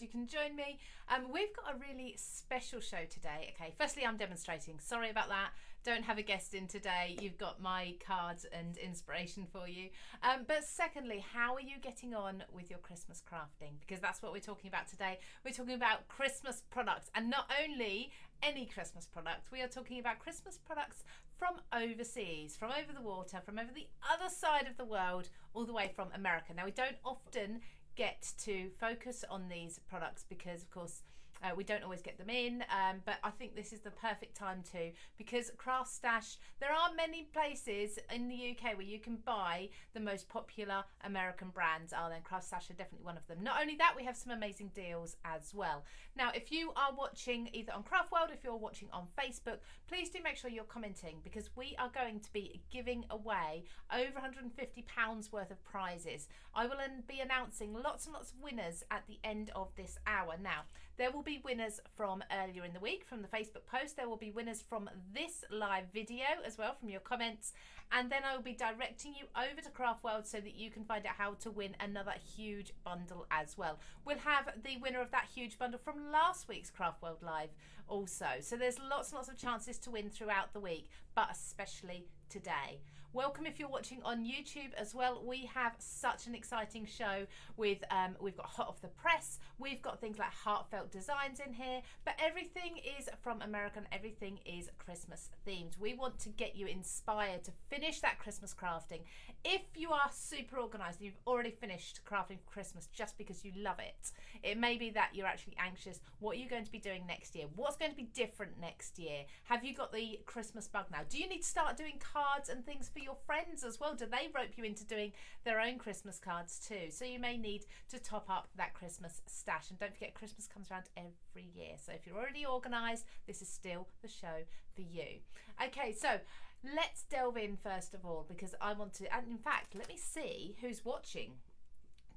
You can join me. We've got a really special show today. Okay, firstly, I'm demonstrating. Sorry about that. Don't have a guest in today. You've got my cards and inspiration for you. But secondly, how are you getting on with your Christmas crafting? Because that's what we're talking about today. We're talking about Christmas products, and not only any Christmas product. We are talking about Christmas products from overseas, from over the water, from over the other side of the world, all the way from America. Now, we don't often get to focus on these products because, of course, we don't always get them in, but I think this is the perfect time to, because CraftStash, there are many places in the UK where you can buy the most popular American brands. Then CraftStash are definitely one of them. Not only that, we have some amazing deals as well. Now, if you are watching either on CraftWorld, if you're watching on Facebook, please do make sure you're commenting, because we are going to be giving away over £150 worth of prizes. I will be announcing lots and lots of winners at the end of this hour. Now, there will be winners from earlier in the week from the Facebook post. There will be winners from this live video as well, from your comments. And then I will be directing you over to CraftWorld so that you can find out how to win another huge bundle as well. We'll have the winner of that huge bundle from last week's CraftWorld Live also. So there's lots and lots of chances to win throughout the week, but especially today. Welcome if you're watching on YouTube as well. We have such an exciting show with, we've got hot off the press, we've got things like heartfelt designs in here, but everything is from America and everything is Christmas themed. We want to get you inspired to finish that Christmas crafting. If you are super organized and you've already finished crafting for Christmas just because you love it, it may be that you're actually anxious. What are you going to be doing next year? What's going to be different next year? Have you got the Christmas bug now? Do you need to start doing cards and things for your friends as well? Do they rope you into doing their own Christmas cards too? So you may need to top up that Christmas stash. And don't forget, Christmas comes around every year. So if you're already organised, this is still the show for you. Okay, so let's delve in first of all, because I want to, and in fact, let me see who's watching.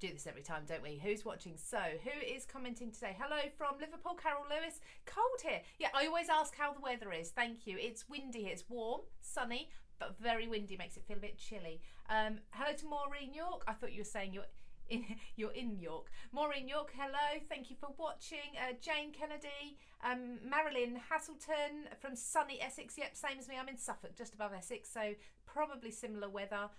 Do this every time, don't we? Who's watching? So who is commenting today? Hello from Liverpool, Carol Lewis. Cold here. Yeah, I always ask how the weather is. Thank you. It's windy here. It's warm, sunny, but very windy. Makes it feel a bit chilly. Hello to Maureen York. I thought you were saying you're in York. Maureen York, hello. Thank you for watching. Jane Kennedy, Marilyn Haselton from sunny Essex. Yep, same as me. I'm in Suffolk, just above Essex, so probably similar weather.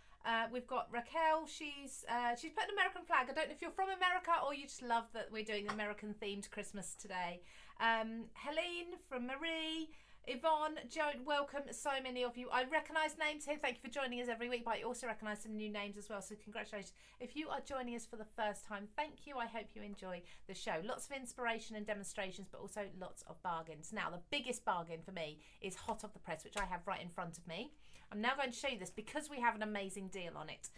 We've got Raquel. She's put an American flag. I don't know if you're from America or you just love that we're doing American themed Christmas today. Helene from Marie. Yvonne, Joan, welcome, so many of you. I recognise names here. Thank you for joining us every week, but I also recognise some new names as well, so congratulations. If you are joining us for the first time, thank you. I hope you enjoy the show. Lots of inspiration and demonstrations, but also lots of bargains. Now, the biggest bargain for me is hot off the press, which I have right in front of me. I'm now going to show you this because we have an amazing deal on it.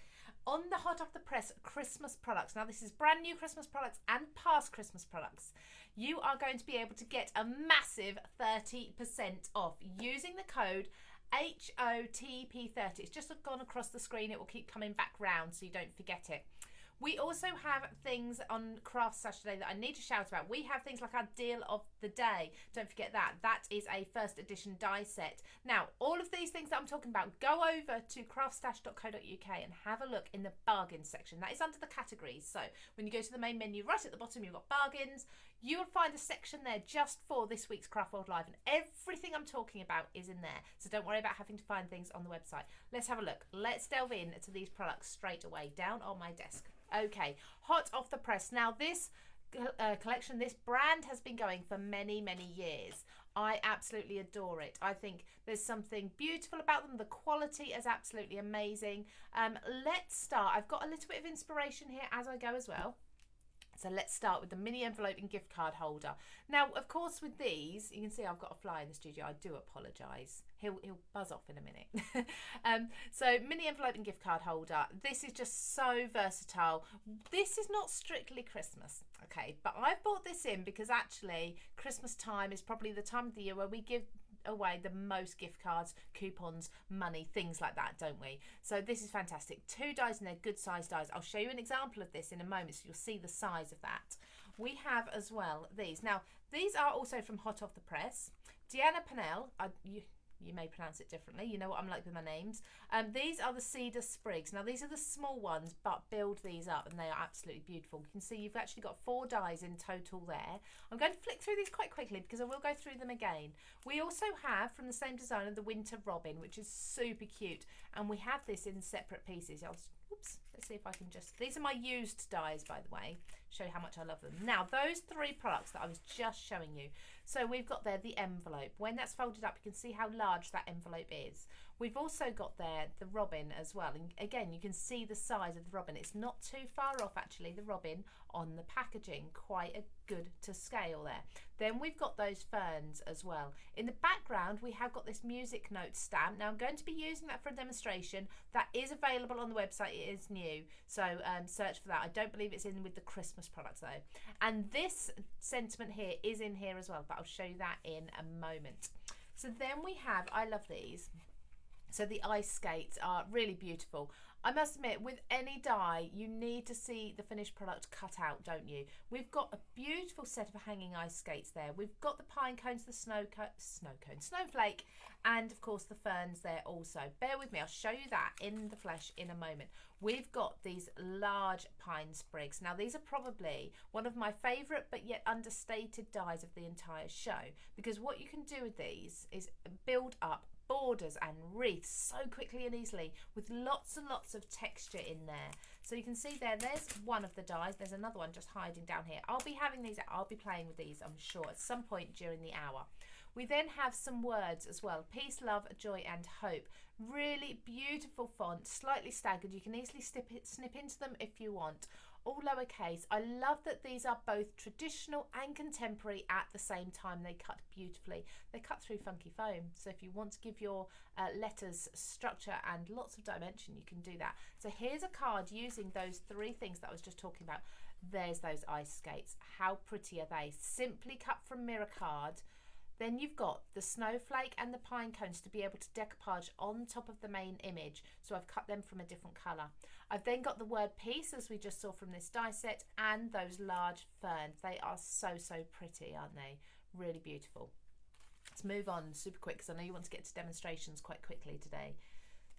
On the hot off the press Christmas products, now this is brand new Christmas products and past Christmas products, you are going to be able to get a massive 30% off using the code HOTP30. It's just gone across the screen. It will keep coming back round so you don't forget it. We also have things on CraftStash today that I need to shout about. We have things like our deal of the day. Don't forget that. That is a first edition die set. Now, all of these things that I'm talking about, go over to craftstash.co.uk and have a look in the bargains section. That is under the categories. So when you go to the main menu, right at the bottom, you've got bargains. You will find a section there just for this week's CraftWorld Live, and everything I'm talking about is in there. So don't worry about having to find things on the website. Let's have a look. Let's delve into these products straight away, down on my desk. Okay, hot off the press. Now this collection, this brand has been going for many, many years. I absolutely adore it. I think there's something beautiful about them. The quality is absolutely amazing. Let's start. I've got a little bit of inspiration here as I go as well. So let's start with the mini envelope and gift card holder. Now, of course, with these, you can see I've got a fly in the studio. I do apologise. He'll buzz off in a minute. So mini envelope and gift card holder. This is just so versatile. This is not strictly Christmas, okay? But I've brought this in because actually Christmas time is probably the time of the year where we give away the most gift cards, coupons, money, things like that, don't we? So this is fantastic. 2 dies and they're good size dies. I'll show you an example of this in a moment so you'll see the size of that. We have as well these. Now, these are also from hot off the press. Deanna Pannell, You may pronounce it differently. You know what I'm like with my names. These are the Cedar Sprigs. Now, these are the small ones, but build these up and they are absolutely beautiful. You can see you've actually got 4 dies in total there. I'm going to flick through these quite quickly because I will go through them again. We also have, from the same designer, the Winter Robin, which is super cute. And we have this in separate pieces. Oops, let's see if I can just... These are my used dies, by the way. Show you how much I love them. Now, those 3 products that I was just showing you. So we've got there the envelope. When that's folded up, you can see how large that envelope is. We've also got there the robin as well. And again, you can see the size of the robin. It's not too far off, actually, the robin on the packaging. Quite a good to scale there. Then we've got those ferns as well. In the background, we have got this music note stamp. Now, I'm going to be using that for a demonstration. That is available on the website. It is new. So search for that. I don't believe it's in with the Christmas products, though. And this sentiment here is in here as well, but I'll show you that in a moment. So then we have, I love these. So the ice skates are really beautiful. I must admit, with any die, you need to see the finished product cut out, don't you? We've got a beautiful set of hanging ice skates there. We've got the pine cones, the snowflake, and of course the ferns there also. Bear with me, I'll show you that in the flesh in a moment. We've got these large pine sprigs. Now, these are probably one of my favourite but yet understated dies of the entire show, because what you can do with these is build up borders and wreaths so quickly and easily with lots and lots of texture in there. So you can see there's one of the dies. There's another one just hiding down here. I'll be having these, I'll be playing with these, I'm sure, at some point during the hour. We then have some words as well. Peace, love, joy and hope. Really beautiful font, slightly staggered. You can easily snip into them if you want. All lowercase. I love that these are both traditional and contemporary at the same time. They cut beautifully. They cut through funky foam. So if you want to give your letters structure and lots of dimension, you can do that. So here's a card using those 3 things that I was just talking about. There's those ice skates. How pretty are they? Simply cut from mirror card. Then you've got the snowflake and the pine cones to be able to decoupage on top of the main image. So I've cut them from a different colour. I've then got the word peace, as we just saw from this die set, and those large ferns. They are so, so pretty, aren't they? Really beautiful. Let's move on super quick because I know you want to get to demonstrations quite quickly today.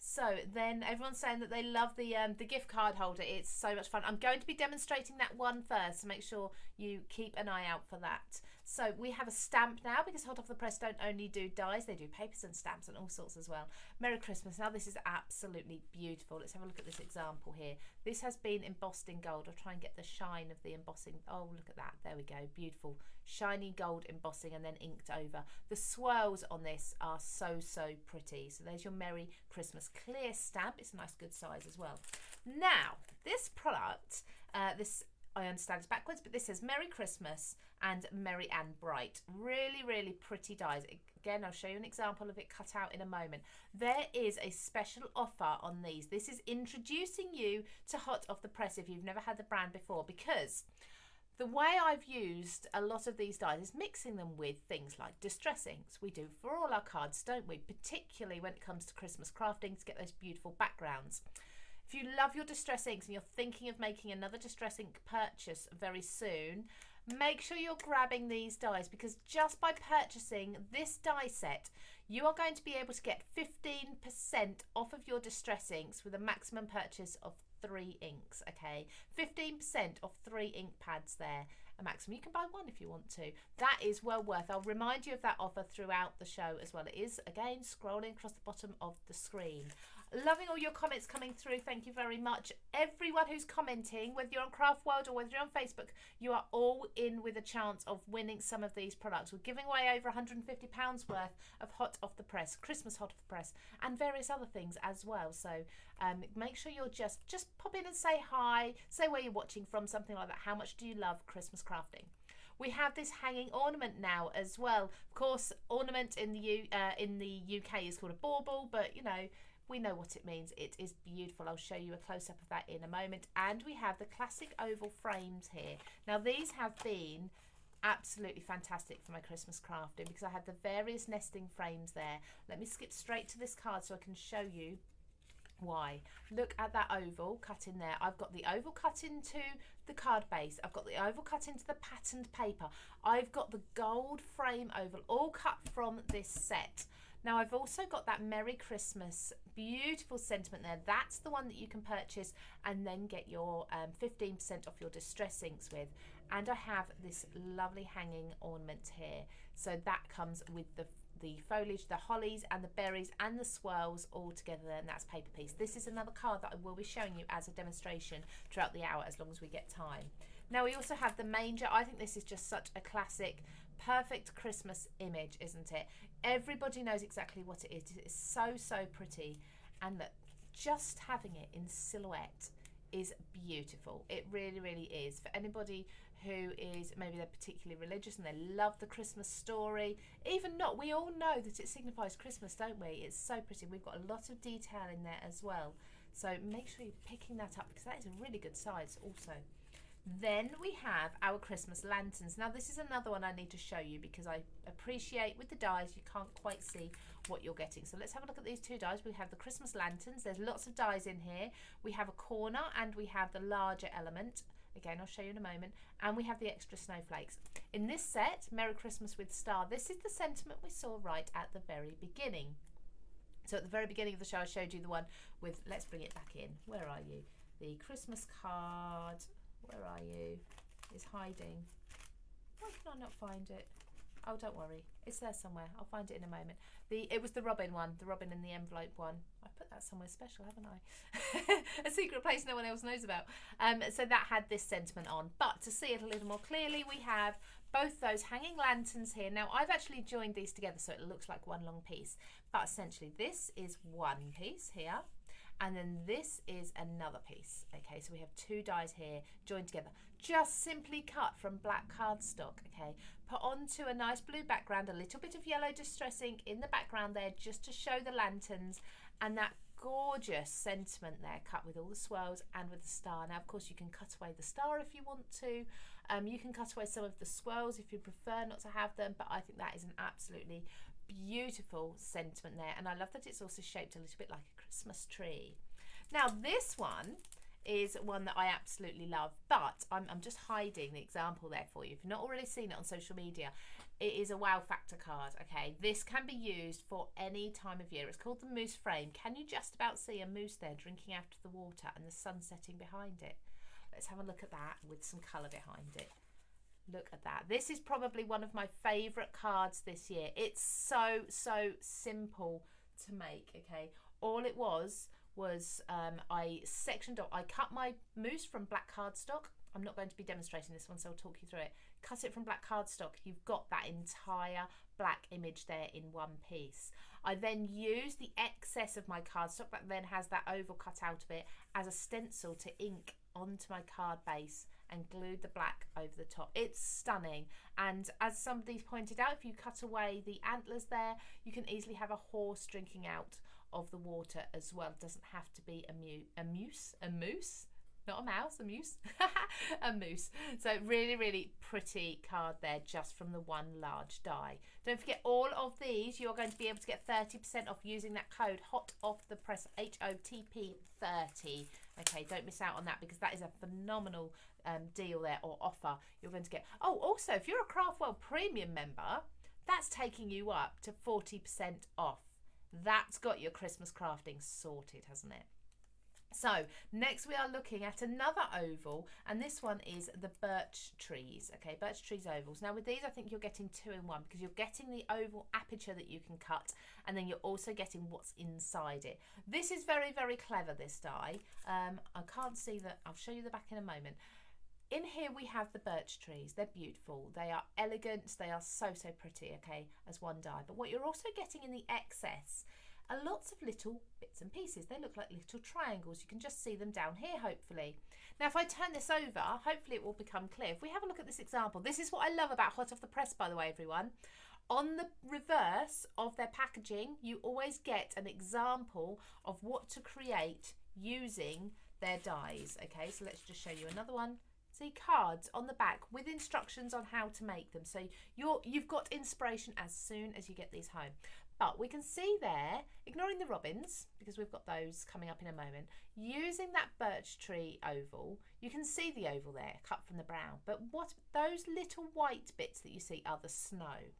So then everyone's saying that they love the gift card holder. It's so much fun. I'm going to be demonstrating that one first, so make sure you keep an eye out for that. So we have a stamp now, because Hot Off the Press don't only do dies, they do papers and stamps and all sorts as well. Merry Christmas. Now this is absolutely beautiful. Let's have a look at this example here. This has been embossed in gold. I'll try and get the shine of the embossing. Oh, look at that. There we go. Beautiful. Shiny gold embossing and then inked over. The swirls on this are so, so pretty. So there's your Merry Christmas clear stamp. It's a nice good size as well. Now, this product, this I understand it's backwards, but this says Merry Christmas and Merry and Bright. Really, really pretty dies. Again, I'll show you an example of it cut out in a moment. There is a special offer on these. This is introducing you to Hot Off the Press if you've never had the brand before, because the way I've used a lot of these dies is mixing them with things like distress inks. We do for all our cards, don't we? Particularly when it comes to Christmas crafting, to get those beautiful backgrounds. If you love your distress inks and you're thinking of making another distress ink purchase very soon, make sure you're grabbing these dies, because just by purchasing this die set, you are going to be able to get 15% off of your distress inks with a maximum purchase of 3 inks, okay? 15% off 3 ink pads there, a maximum. You can buy 1 if you want to. That is well worth. I'll remind you of that offer throughout the show as well. It is, again, scrolling across the bottom of the screen. Loving all your comments coming through. Thank you very much. Everyone who's commenting, whether you're on CraftWorld or whether you're on Facebook, you are all in with a chance of winning some of these products. We're giving away over £150 worth of Hot Off the Press, Christmas Hot Off the Press, and various other things as well. So make sure you're just pop in and say hi, say where you're watching from, something like that. How much do you love Christmas crafting? We have this hanging ornament now as well. Of course, ornament in the UK is called a bauble, but you know, we know what it means. It is beautiful. I'll show you a close-up of that in a moment. And we have the classic oval frames here. Now, these have been absolutely fantastic for my Christmas crafting, because I had the various nesting frames there. Let me skip straight to this card so I can show you why. Look at that oval cut in there. I've got the oval cut into the card base. I've got the oval cut into the patterned paper. I've got the gold frame oval all cut from this set. Now I've also got that Merry Christmas beautiful sentiment there. That's the one that you can purchase and then get your 15% off your distress inks with. And I have this lovely hanging ornament here. So that comes with the foliage, the hollies and the berries and the swirls all together, and that's paper piece. This is another card that I will be showing you as a demonstration throughout the hour as long as we get time. Now we also have the Manger. I think this is just such a classic, perfect Christmas image, isn't it? Everybody knows exactly what it is. It's so pretty, and that just having it in silhouette is beautiful. It really is. For anybody who is, maybe they're particularly religious and they love the Christmas story, even not, we all know that it signifies Christmas, don't we? It's so pretty. We've got a lot of detail in there as well, so make sure you're picking that up because that is a really good size also. Then we have our Christmas lanterns. Now this is another one I need to show you because I appreciate with the dies you can't quite see what you're getting. So let's have a look at these two dies. We have the Christmas lanterns. There's lots of dies in here. We have a corner and we have the larger element. Again, I'll show you in a moment. And we have the extra snowflakes. In this set, Merry Christmas with Star, this is the sentiment we saw right at the very beginning. So at the very beginning of the show I showed you the one with, let's bring it back in. Where are you? The Christmas card. Where are you? It's hiding. Why can I not find it? Oh, don't worry. It's there somewhere. I'll find it in a moment. It was the robin one, the robin in the envelope one. I put that somewhere special, haven't I? A secret place no one else knows about. So that had this sentiment on. But to see it a little more clearly, we have both those hanging lanterns here. Now, I've actually joined these together so it looks like one long piece. But essentially, this is one piece here. And then this is another piece. Okay, so we have two dies here joined together, just simply cut from black cardstock. Okay, put onto a nice blue background, a little bit of yellow distress ink in the background there just to show the lanterns, and that gorgeous sentiment there cut with all the swirls and with the star. Now of course you can cut away the star if you want to, you can cut away some of the swirls if you prefer not to have them, but I think that is an absolutely beautiful sentiment there, and I love that it's also shaped a little bit like a Christmas tree. Now this one is one that I absolutely love, but I'm just hiding the example there for you. If you've not already seen it on social media, it is a wow factor card. Okay, this can be used for any time of year. It's called the Moose Frame. Can you just about see a moose there drinking out of the water and the sun setting behind it? Let's have a look at that with some colour behind it. Look at that. This is probably one of my favourite cards this year. It's so simple to make. Okay, all it was I sectioned off, I cut my moose from black cardstock. I'm not going to be demonstrating this one, so I'll talk you through it. Cut it from black cardstock. You've got that entire black image there in one piece. I then use the excess of my cardstock that then has that oval cut out of it as a stencil to ink onto my card base and glued the black over the top. It's stunning, and as somebody's pointed out, if you cut away the antlers there, you can easily have a horse drinking out of the water as well. It doesn't have to be a moose, not a mouse, a moose, a moose. So really pretty card there just from the one large die. Don't forget, all of these you're going to be able to get 30% off using that code hot off the press, HOTP 30. Okay, don't miss out on that because that is a phenomenal deal there, or offer you're going to get. Oh, also if you're a CraftWorld premium member, that's taking you up to 40% off. That's got your Christmas crafting sorted, hasn't it? So next we are looking at another oval, and this one is the Birch Trees. Okay, Birch Trees ovals. Now with these I think you're getting 2 in 1 because you're getting the oval aperture that you can cut, and then you're also getting what's inside it. This is very clever, this die. I can't see that. I'll show you the back in a moment. In here we have the birch trees. They're beautiful, they are elegant, they are so pretty, okay, as one die. But what you're also getting in the excess are lots of little bits and pieces. They look like little triangles. You can just see them down here, hopefully. Now if I turn this over, hopefully it will become clear. If we have a look at this example, this is what I love about hot off the press, by the way, everyone. On the reverse of their packaging, you always get an example of what to create using their dies. Okay, so let's just show you another one. See, cards on the back with instructions on how to make them. So you've got inspiration as soon as you get these home. But we can see there, ignoring the robins, because we've got those coming up in a moment, using that birch tree oval, you can see the oval there, cut from the brown. But what those little white bits that you see are the snow.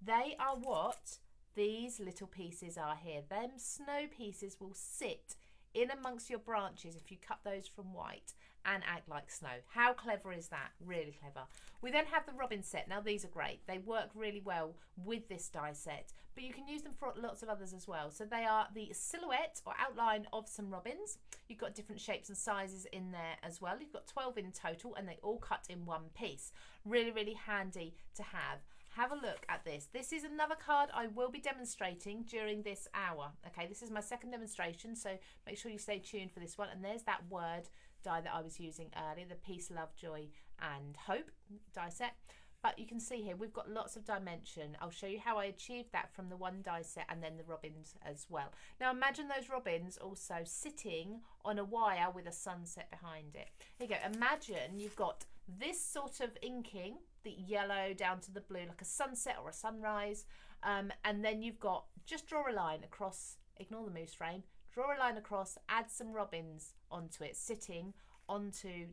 They are what these little pieces are here. Them snow pieces will sit in amongst your branches if you cut those from white and act like snow. How clever is that? Really clever. We then have the robin set. Now these are great. They work really well with this die set, but you can use them for lots of others as well. So they are the silhouette or outline of some robins. You've got different shapes and sizes in there as well. You've got 12 in total and they all cut in one piece. Really, really handy to have. Have a look at this. This is another card I will be demonstrating during this hour. Okay, this is my second demonstration, so make sure you stay tuned for this one. And there's that word die that I was using earlier, the Peace, Love, Joy and Hope die set. But you can see here we've got lots of dimension. I'll show you how I achieved that from the one die set and then the robins as well. Now imagine those robins also sitting on a wire with a sunset behind it. Here you go. Imagine you've got this sort of inking, the yellow down to the blue, like a sunset or a sunrise, and then you've got, just draw a line across, ignore the moose frame, draw a line across, add some robins onto it, sitting onto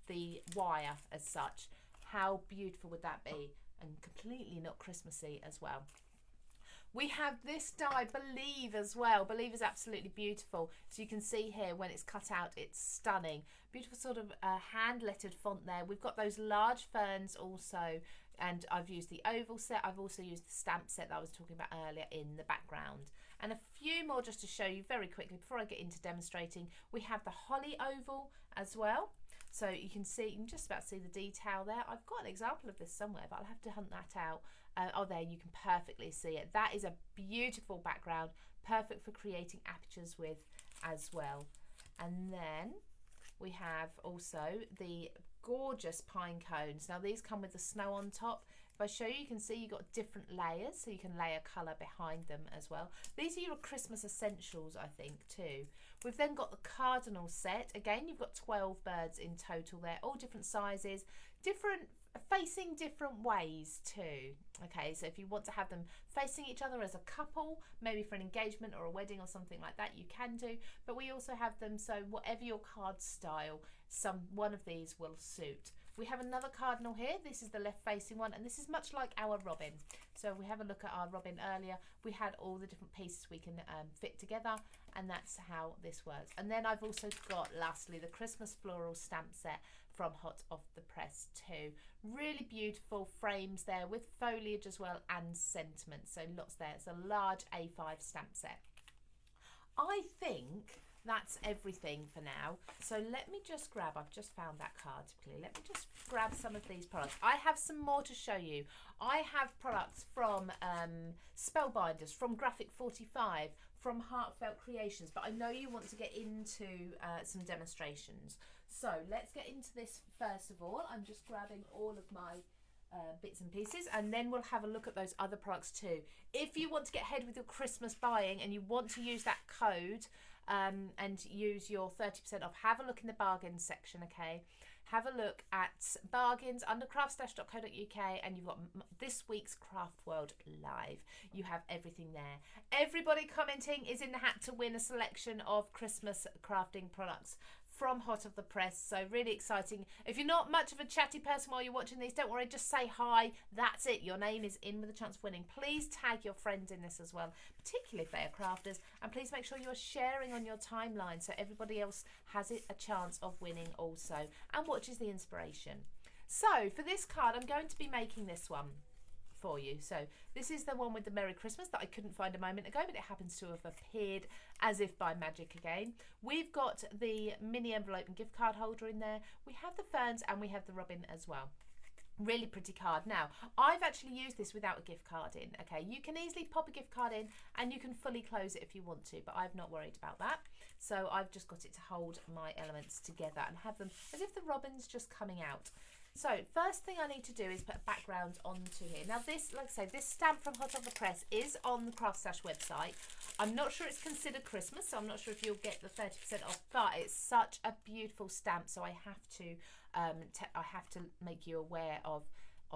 the wire as such. How beautiful would that be? And completely not Christmassy as well. We have this die, Believe, as well. Believe is absolutely beautiful. So you can see here when it's cut out, it's stunning. Beautiful sort of hand-lettered font there. We've got those large ferns also, and I've used the oval set. I've also used the stamp set that I was talking about earlier in the background. And a few more just to show you very quickly before I get into demonstrating. We have the holly oval as well. So you can see, you can just about see the detail there. I've got an example of this somewhere, but I'll have to hunt that out. Oh, there, you can perfectly see it. That is a beautiful background, perfect for creating apertures with as well. And then we have also the gorgeous pine cones. Now these come with the snow on top. If I show you, you can see you've got different layers, so you can layer colour behind them as well. These are your Christmas essentials, I think, too. We've then got the Cardinal set. Again, you've got 12 birds in total there, all different sizes, facing different ways too. Okay, so if you want to have them facing each other as a couple, maybe for an engagement or a wedding or something like that, you can do. But we also have them so whatever your card style, one of these will suit. We have another Cardinal here. This is the left facing one, and this is much like our robin. So we have a look at our robin earlier. We had all the different pieces we can fit together, and that's how this works. And then I've also got, lastly, the Christmas floral stamp set from Hot Off the Press too. Really beautiful frames there with foliage as well and sentiment. So lots there. It's a large A5 stamp set. I think that's everything for now. So let me just grab, I've just found that card quickly. Let me just grab some of these products. I have some more to show you. I have products from Spellbinders, from Graphic 45, from Heartfelt Creations, but I know you want to get into some demonstrations. So let's get into this first of all. I'm just grabbing all of my bits and pieces, and then we'll have a look at those other products too. If you want to get ahead with your Christmas buying and you want to use that code and use your 30% off, have a look in the bargains section, okay? Have a look at bargains under craftstash.co.uk, and you've got this week's CraftWorld Live. You have everything there. Everybody commenting is in the hat to win a selection of Christmas crafting products from Hot Off the Press. So really exciting. If you're not much of a chatty person while you're watching these, don't worry, just say hi. That's it. Your name is in with a chance of winning. Please tag your friends in this as well, particularly if they are crafters, and please make sure you are sharing on your timeline so everybody else has a chance of winning also and watches the inspiration. So for this card, I'm going to be making this one for you. So this is the one with the Merry Christmas that I couldn't find a moment ago, but it happens to have appeared as if by magic again. We've got the mini envelope and gift card holder in there. We have the ferns and we have the robin as well. Really pretty card. Now, I've actually used this without a gift card in. Okay, you can easily pop a gift card in and you can fully close it if you want to, but I've not worried about that. So I've just got it to hold my elements together and have them as if the robin's just coming out. So first thing I need to do is put a background onto here. Now this, like I say, this stamp from Hot Off the Press is on the CraftStash website. I'm not sure it's considered Christmas, so I'm not sure if you'll get the 30% off, but it's such a beautiful stamp, so I have to make you aware of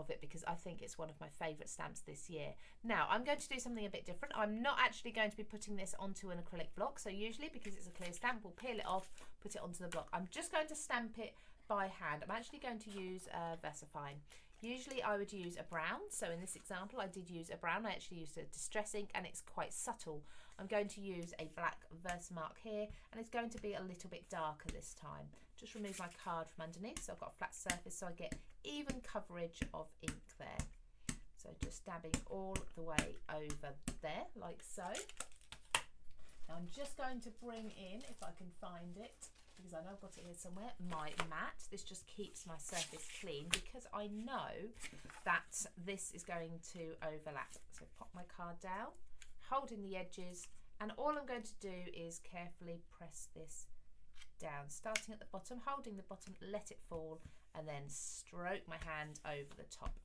it because I think it's one of my favourite stamps this year. Now I'm going to do something a bit different. I'm not actually going to be putting this onto an acrylic block, so usually because it's a clear stamp we'll peel it off, put it onto the block. I'm just going to stamp it by hand. I'm actually going to use VersaFine. Usually I would use a brown, so in this example I did use a brown. I actually used a distress ink and it's quite subtle. I'm going to use a black Versamark here and it's going to be a little bit darker this time. Just remove my card from underneath so I've got a flat surface so I get even coverage of ink there. So just dabbing all the way over there like so. Now I'm just going to bring in, if I can find it, because I know I've got it here somewhere, my mat. This just keeps my surface clean because I know that this is going to overlap. So pop my card down, holding the edges, and all I'm going to do is carefully press this down, starting at the bottom, holding the bottom, let it fall, and then stroke my hand over the top.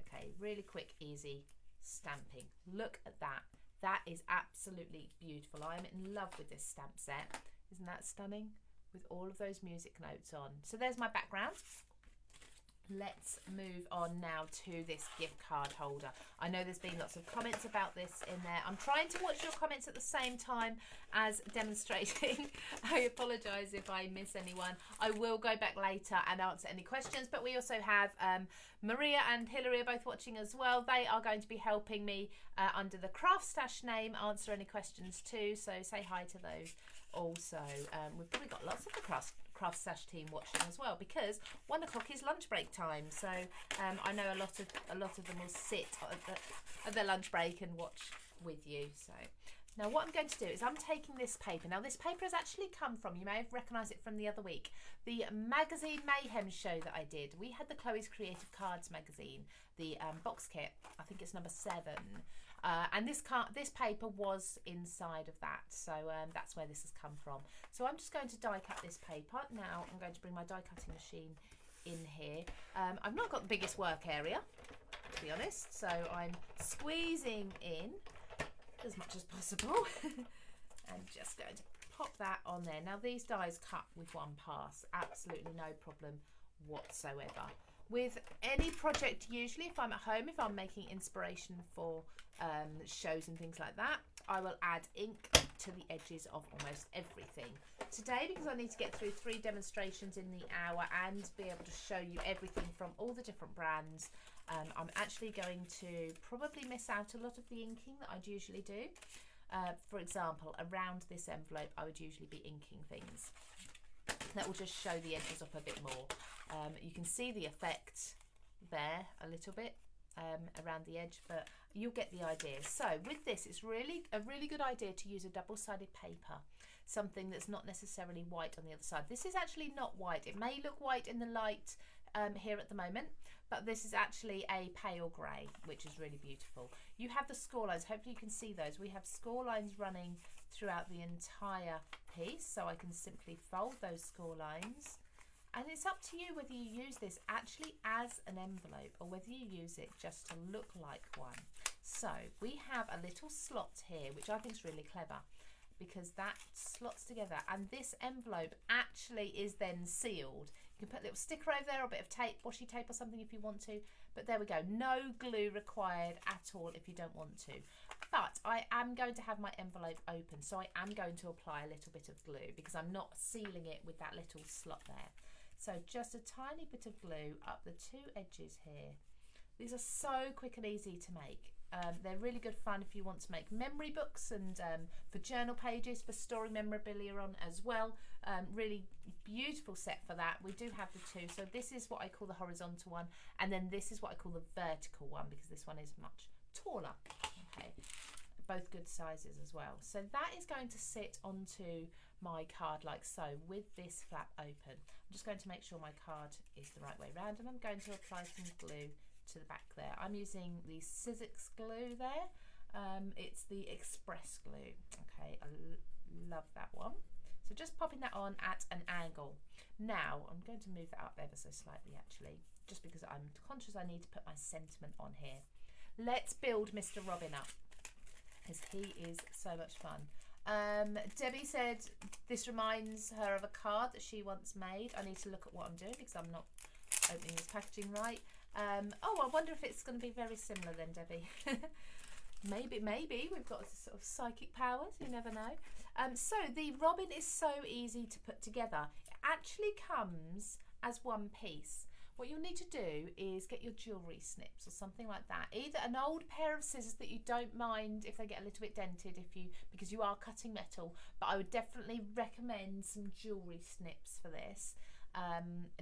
Okay, really quick, easy stamping. Look at that. That is absolutely beautiful. I am in love with this stamp set. Isn't that stunning? With all of those music notes on. So there's my background. Let's move on now to this gift card holder. I know there's been lots of comments about this in there. I'm trying to watch your comments at the same time as demonstrating. I apologise if I miss anyone. I will go back later and answer any questions, but we also have Maria and Hilary are both watching as well. They are going to be helping me under the CraftStash name answer any questions too, so say hi to those. Also, we've probably got lots of the CraftStash team watching as well because 1 o'clock is lunch break time. So I know a lot of them will sit at their lunch break and watch with you. So now what I'm going to do is I'm taking this paper. Now this paper has actually come from, you may have recognised it from the other week, the magazine Mayhem show that I did. We had the Chloe's Creative Cards magazine, the box kit. I think it's number 7. And this paper was inside of that, so that's where this has come from. So I'm just going to die cut this paper. Now I'm going to bring my die cutting machine in here. I've not got the biggest work area, to be honest, so I'm squeezing in as much as possible and just going to pop that on there. Now these dies cut with one pass, absolutely no problem whatsoever. With any project, usually if I'm at home, if I'm making inspiration for shows and things like that, I will add ink to the edges of almost everything. Today, because I need to get through 3 demonstrations in the hour and be able to show you everything from all the different brands, I'm actually going to probably miss out a lot of the inking that I'd usually do. For example, around this envelope, I would usually be inking things. That will just show the edges up a bit more. You can see the effect there a little bit around the edge, but you'll get the idea. So with this, it's really a really good idea to use a double-sided paper, something that's not necessarily white on the other side. This is actually not white. It may look white in the light here at the moment, but this is actually a pale grey, which is really beautiful. You have the score lines. Hopefully you can see those. We have score lines running throughout the entire piece, so I can simply fold those score lines. And it's up to you whether you use this actually as an envelope or whether you use it just to look like one. So we have a little slot here, which I think is really clever because that slots together, and this envelope actually is then sealed. You can put a little sticker over there or a bit of tape, washi tape or something if you want to, but there we go. No glue required at all if you don't want to. But I am going to have my envelope open, so I am going to apply a little bit of glue because I'm not sealing it with that little slot there. So just a tiny bit of glue up the 2 edges here. These are so quick and easy to make. They're really good fun if you want to make memory books and for journal pages, for storing memorabilia on as well. Really beautiful set for that. We do have the 2. So this is what I call the horizontal one, and then this is what I call the vertical one because this one is much taller. Okay, both good sizes as well. So that is going to sit onto my card like so with this flap open. I'm just going to make sure my card is the right way around, and I'm going to apply some glue to the back there. I'm using the Sizzix glue there. It's the Express glue. Okay, I love that one. So just popping that on at an angle. Now I'm going to move that up ever so slightly actually, just because I'm conscious I need to put my sentiment on here. Let's build Mr. Robin up because he is so much fun. Debbie said this reminds her of a card that she once made. I need to look at what I'm doing because I'm not opening this packaging right. Oh, I wonder if it's going to be very similar then, Debbie. maybe we've got sort of psychic powers, you never know. So the robin is so easy to put together. It actually comes as one piece. what you'll need to do is get your jewellery snips or something like that. Either an old pair of scissors that you don't mind if they get a little bit dented because you are cutting metal, but I would definitely recommend some jewellery snips for this,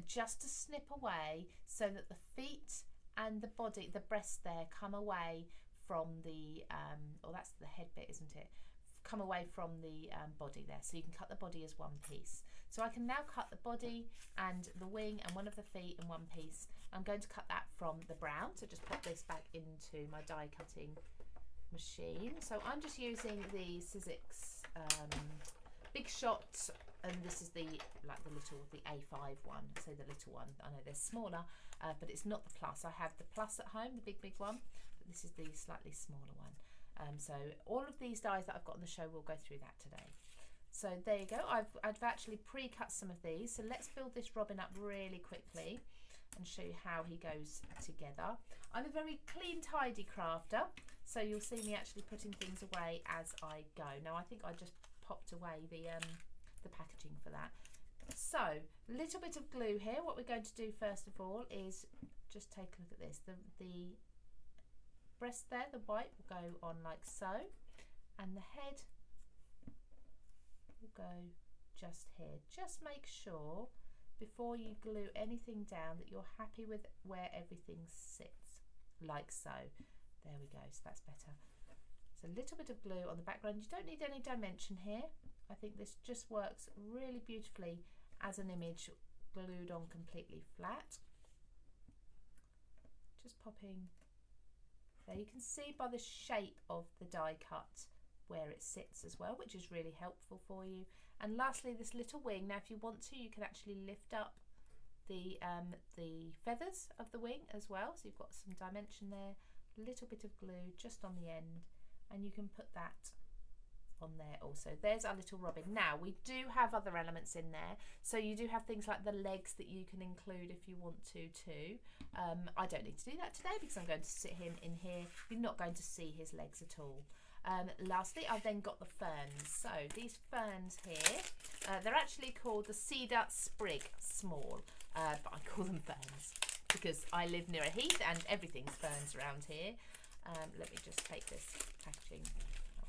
just to snip away so that the feet and the body, the breast there, come away from the, or that's the head bit, isn't it? Come away from the body there, so you can cut the body as one piece. So I can now cut the body and the wing and one of the feet in one piece. I'm going to cut that from the brown, so just pop this back into my die cutting machine. So I'm just using the Sizzix Big Shot, and this is the A5 one, so the little one. I know they're smaller, but it's not the plus. I have the plus at home, the big one, but this is the slightly smaller one. So all of these dies that I've got on the show, we'll go through that today. So there you go. I've actually pre-cut some of these. So let's build this robin up really quickly and show you how he goes together. I'm a very clean, tidy crafter, so you'll see me actually putting things away as I go. Now I think I just popped away the packaging for that. So a little bit of glue here. What we're going to do first of all is just take a look at this. The breast there, the white, will go on like so, and the head will go just here. Just make sure before you glue anything down that you're happy with where everything sits, like so. There we go, so that's better. So a little bit of glue on the background. You don't need any dimension here. I think this just works really beautifully as an image glued on completely flat. Just popping there. You can see by the shape of the die cut where it sits as well, which is really helpful for you. And lastly, this little wing. Now if you want to, you can actually lift up the feathers of the wing as well, so you've got some dimension there. A little bit of glue just on the end, and you can put that on there also. There's our little robin. Now we do have other elements in there, so you do have things like the legs that you can include if you want to too. I don't need to do that today because I'm going to sit him in here. You're not going to see his legs at all. Lastly, I've then got the ferns. So these ferns here, they're actually called the Cedar Sprig Small, but I call them ferns because I live near a heath and everything's ferns around here. Let me just take this packaging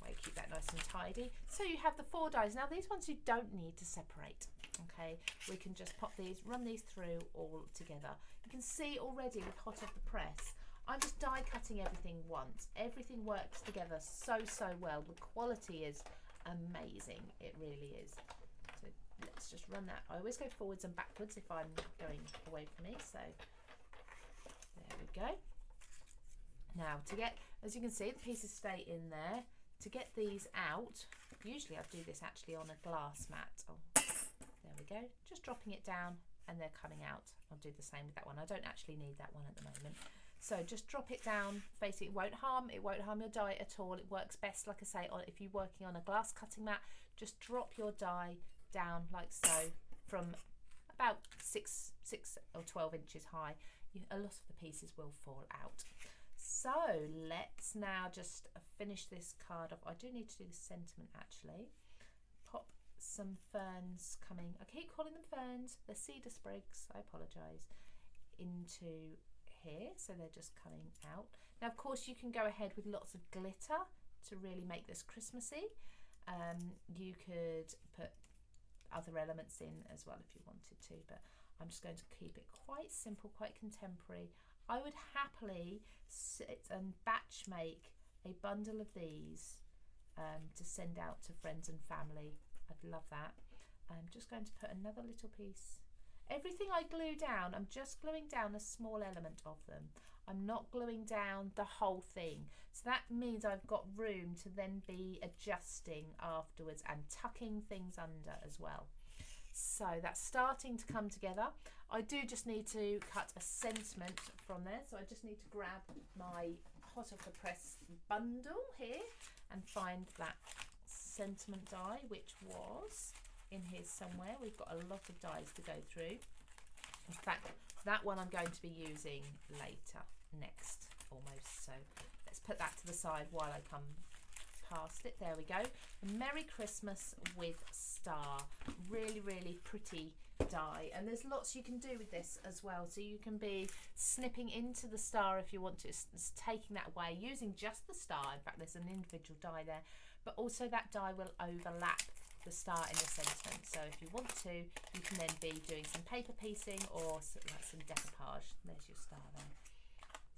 away, keep that nice and tidy. So you have the 4 dies. Now these ones you don't need to separate. Okay, we can just pop these, run these through all together. You can see already with hot off the press, I'm just die cutting everything once. Everything works together so well. The quality is amazing. It really is. So let's just run that. I always go forwards and backwards if I'm going away from me. So there we go. Now to get, as you can see, the pieces stay in there. To get these out, usually I do this actually on a glass mat. Oh, there we go. Just dropping it down and they're coming out. I'll do the same with that one. I don't actually need that one at the moment. So just drop it down, basically it won't harm your die at all. It works best, like I say, if you're working on a glass cutting mat, just drop your die down like so from about 6 or 12 inches high. A lot of the pieces will fall out. So let's now just finish this card off. I do need to do the sentiment actually. Pop some ferns coming, I keep calling them ferns, they're Cedar Sprigs, I apologise, into here, so they're just coming out. Now of course you can go ahead with lots of glitter to really make this Christmassy. You could put other elements in as well if you wanted to, but I'm just going to keep it quite simple, quite contemporary. I would happily sit and batch make a bundle of these to send out to friends and family. I'd love that. I'm just going to put another little piece. Everything I glue down, I'm just gluing down a small element of them. I'm not gluing down the whole thing. So that means I've got room to then be adjusting afterwards and tucking things under as well. So that's starting to come together. I do just need to cut a sentiment from there. So I just need to grab my hot off the press bundle here and find that sentiment die, which was in here somewhere. We've got a lot of dies to go through. In fact, that one I'm going to be using later, next almost. So let's put that to the side while I come past it. There we go. Merry Christmas with Star. Really, really pretty die, and there's lots you can do with this as well. So you can be snipping into the star if you want to, it's taking that away, using just the star. In fact, there's an individual die there, but also that die will overlap the star in the sentiment. So if you want to, you can then be doing some paper piecing or some decoupage. There's your star there.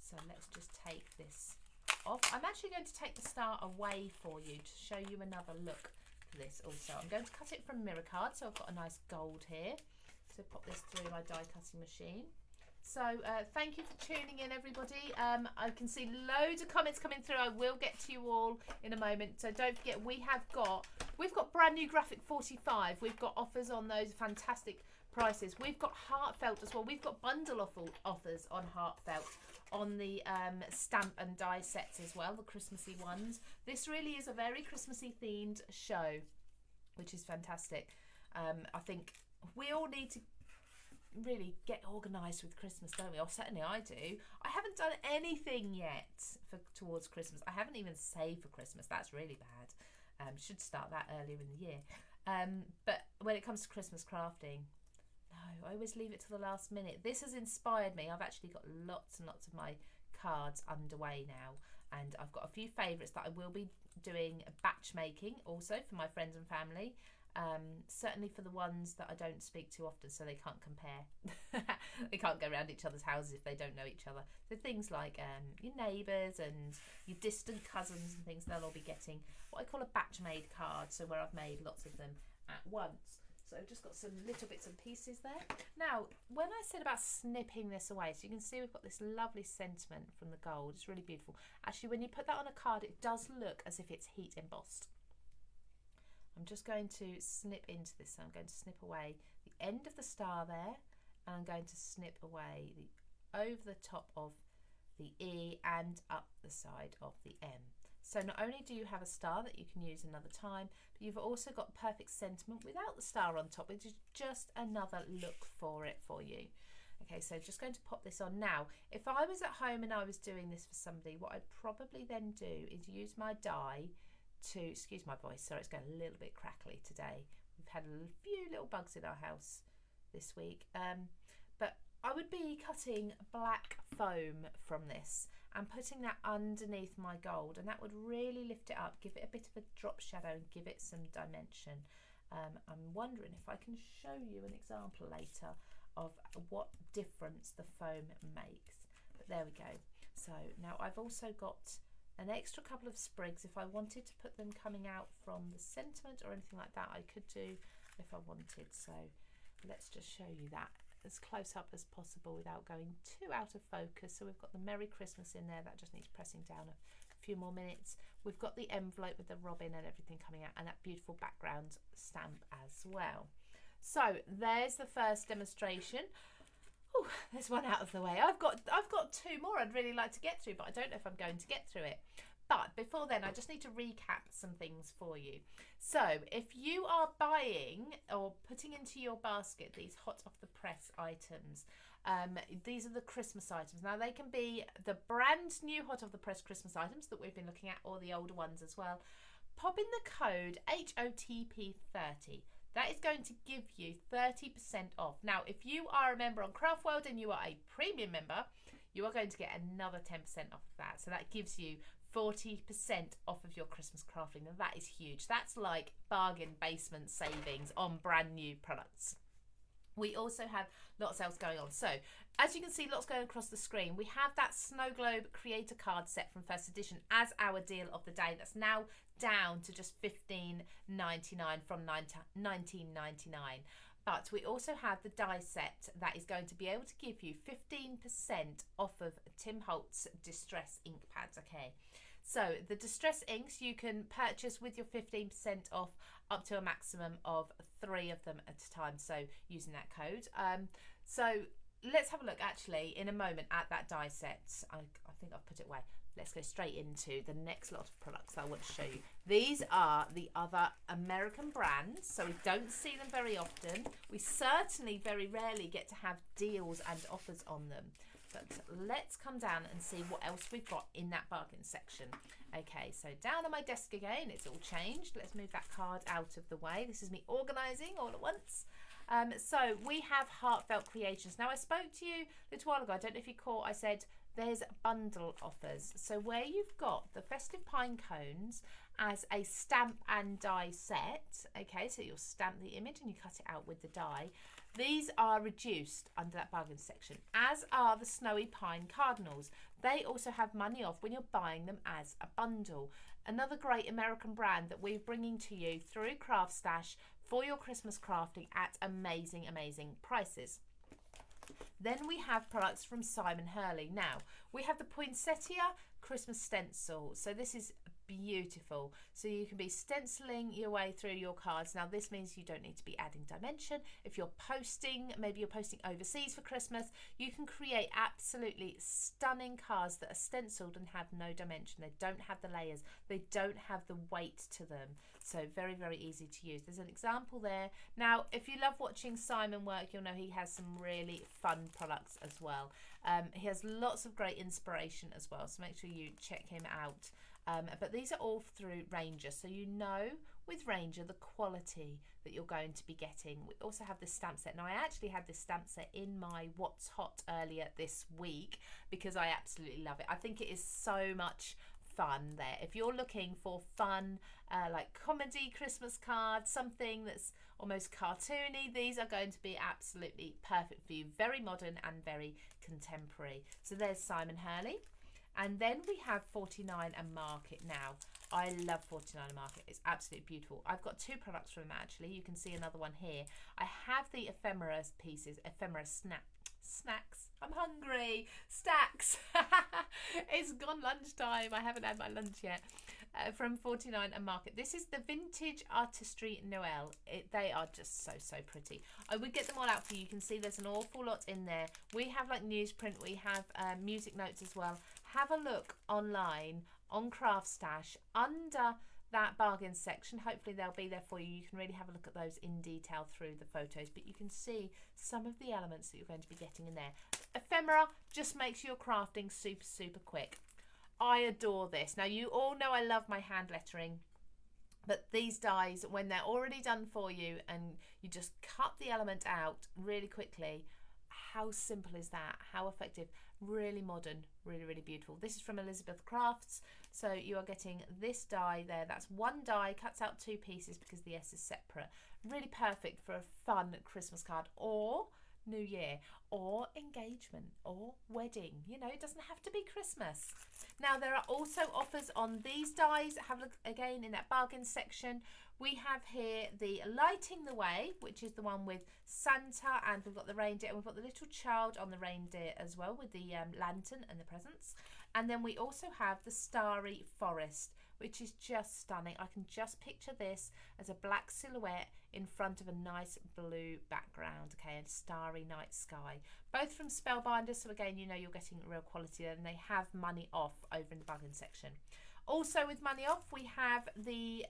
So let's just take this off. I'm actually going to take the star away for you to show you another look for this also. I'm going to cut it from mirror card, so I've got a nice gold here. So pop this through my die cutting machine. So thank you for tuning in, everybody. I can see loads of comments coming through. I will get to you all in a moment. So don't forget, we've got brand new Graphic 45. We've got offers on those fantastic prices. We've got Heartfelt as well. We've got bundle offers on Heartfelt on the stamp and die sets as well, the Christmassy ones. This really is a very Christmassy themed show, which is fantastic. I think we all need to really get organised with Christmas, don't we? Or certainly I do. I haven't done anything yet towards Christmas. I haven't even saved for Christmas. That's really bad. Should start that earlier in the year. But when it comes to Christmas crafting, no, I always leave it to the last minute. This has inspired me. I've actually got lots and lots of my cards underway now, and I've got a few favourites that I will be doing batch making also for my friends and family. Certainly for the ones that I don't speak to often, so they can't compare. They can't go around each other's houses if they don't know each other. So things like your neighbours and your distant cousins and things, they'll all be getting what I call a batch made card, so where I've made lots of them at once. So I've just got some little bits and pieces there. Now, when I said about snipping this away, so you can see we've got this lovely sentiment from the gold. It's really beautiful. Actually, when you put that on a card, it does look as if it's heat embossed. I'm just going to snip into this. So I'm going to snip away the end of the star there, and I'm going to snip away the over the top of the E and up the side of the M. So not only do you have a star that you can use another time, but you've also got perfect sentiment without the star on top, which is just another look for it for you. Okay, so just going to pop this on now. If I was at home and I was doing this for somebody, what I'd probably then do is use my die to, excuse my voice, sorry, it's going a little bit crackly today. We've had a few little bugs in our house this week. But I would be cutting black foam from this and putting that underneath my gold, and that would really lift it up, give it a bit of a drop shadow and give it some dimension. I'm wondering if I can show you an example later of what difference the foam makes. But there we go. So now I've also got an extra couple of sprigs. If I wanted to put them coming out from the sentiment or anything like that, I could do if I wanted. So let's just show you that as close up as possible without going too out of focus. So we've got the Merry Christmas in there, that just needs pressing down a few more minutes. We've got the envelope with the robin and everything coming out, and that beautiful background stamp as well. So there's the first demonstration. Oh, there's one out of the way. I've got two more I'd really like to get through, but I don't know if I'm going to get through it. But before then, I just need to recap some things for you. So if you are buying or putting into your basket these hot off the press items, these are the Christmas items. Now they can be the brand new hot off the press Christmas items that we've been looking at, or the older ones as well. Pop in the code HOTP30. That is going to give you 30% off. Now, if you are a member on CraftWorld and you are a premium member, you are going to get another 10% off of that. So that gives you 40% off of your Christmas crafting. Now that is huge. That's like bargain basement savings on brand new products. We also have lots else going on. So as you can see, lots going across the screen. We have that Snow Globe Creator Card set from first edition as our deal of the day. That's now down to just $15.99 from $19.99. But we also have the die set that is going to be able to give you 15% off of Tim Holtz Distress ink pads. Okay, so the Distress inks you can purchase with your 15% off up to a maximum of 3 of them at a time, so using that code. So let's have a look actually in a moment at that die set. I think I've put it away. Let's go straight into the next lot of products I want to show you. These are the other American brands, so we don't see them very often. We certainly very rarely get to have deals and offers on them. But let's come down and see what else we've got in that bargain section. Okay, so down on my desk again, it's all changed. Let's move that card out of the way. This is me organising all at once. So we have Heartfelt Creations. Now I spoke to you a little while ago, I don't know if you caught, I said there's bundle offers. So where you've got the festive pine cones as a stamp and die set, okay, so you'll stamp the image and you cut it out with the die. These are reduced under that bargain section, as are the snowy pine cardinals. They also have money off when you're buying them as a bundle. Another great American brand that we're bringing to you through CraftStash for your Christmas crafting at amazing, amazing prices. Then we have products from Simon Hurley. Now, we have the Poinsettia Christmas stencil. So this is beautiful. So you can be stenciling your way through your cards. Now this means you don't need to be adding dimension. If you're posting, maybe you're posting overseas for Christmas, you can create absolutely stunning cards that are stenciled and have no dimension. They don't have the layers. They don't have the weight to them. So very, very easy to use. There's an example there. Now, if you love watching Simon work, you'll know he has some really fun products as well. He has lots of great inspiration as well. So make sure you check him out. But these are all through Manger, so you know with Manger the quality that you're going to be getting. We also have this stamp set. Now I actually had this stamp set in my What's Hot earlier this week because I absolutely love it. I think it is so much fun there. If you're looking for fun, like comedy Christmas cards, something that's almost cartoony, these are going to be absolutely perfect for you. Very modern and very contemporary. So there's Simon Hurley. And then we have 49 and Market now. I love 49 and Market. It's absolutely beautiful. I've got two products from them actually. You can see another one here. I have the ephemera pieces, ephemera snacks. I'm hungry. Stacks. It's gone lunchtime. I haven't had my lunch yet. From 49 and Market. This is the Vintage Artistry Noel. They are just so, so pretty. I would get them all out for you. You can see there's an awful lot in there. We have like newsprint. We have music notes as well. Have a look online on CraftStash under that bargain section. Hopefully they'll be there for you. You can really have a look at those in detail through the photos, but you can see some of the elements that you're going to be getting in there. Ephemera just makes your crafting super, super quick. I adore this. Now you all know I love my hand lettering, but these dies, when they're already done for you and you just cut the element out really quickly, how simple is that? How effective? Really modern, really, really beautiful. This is from Elizabeth Crafts. So you are getting this die there. That's one die, cuts out two pieces because the S is separate. Really perfect for a fun Christmas card or New Year or engagement or wedding. You know, it doesn't have to be Christmas. Now there are also offers on these dies. Have a look again in that bargain section. We have here the Lighting the Way, which is the one with Santa, and we've got the reindeer, and we've got the little child on the reindeer as well with the lantern and the presents. And then we also have the Starry Forest, which is just stunning. I can just picture this as a black silhouette in front of a nice blue background, okay, and starry night sky. Both from Spellbinders, so again, you know you're getting real quality there, and they have money off over in the bargain section. Also with money off, we have the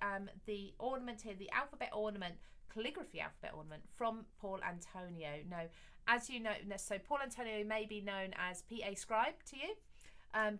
ornament here, the alphabet ornament, calligraphy alphabet ornament from Paul Antonio. Now, as you know, so Paul Antonio may be known as PA Scribe to you,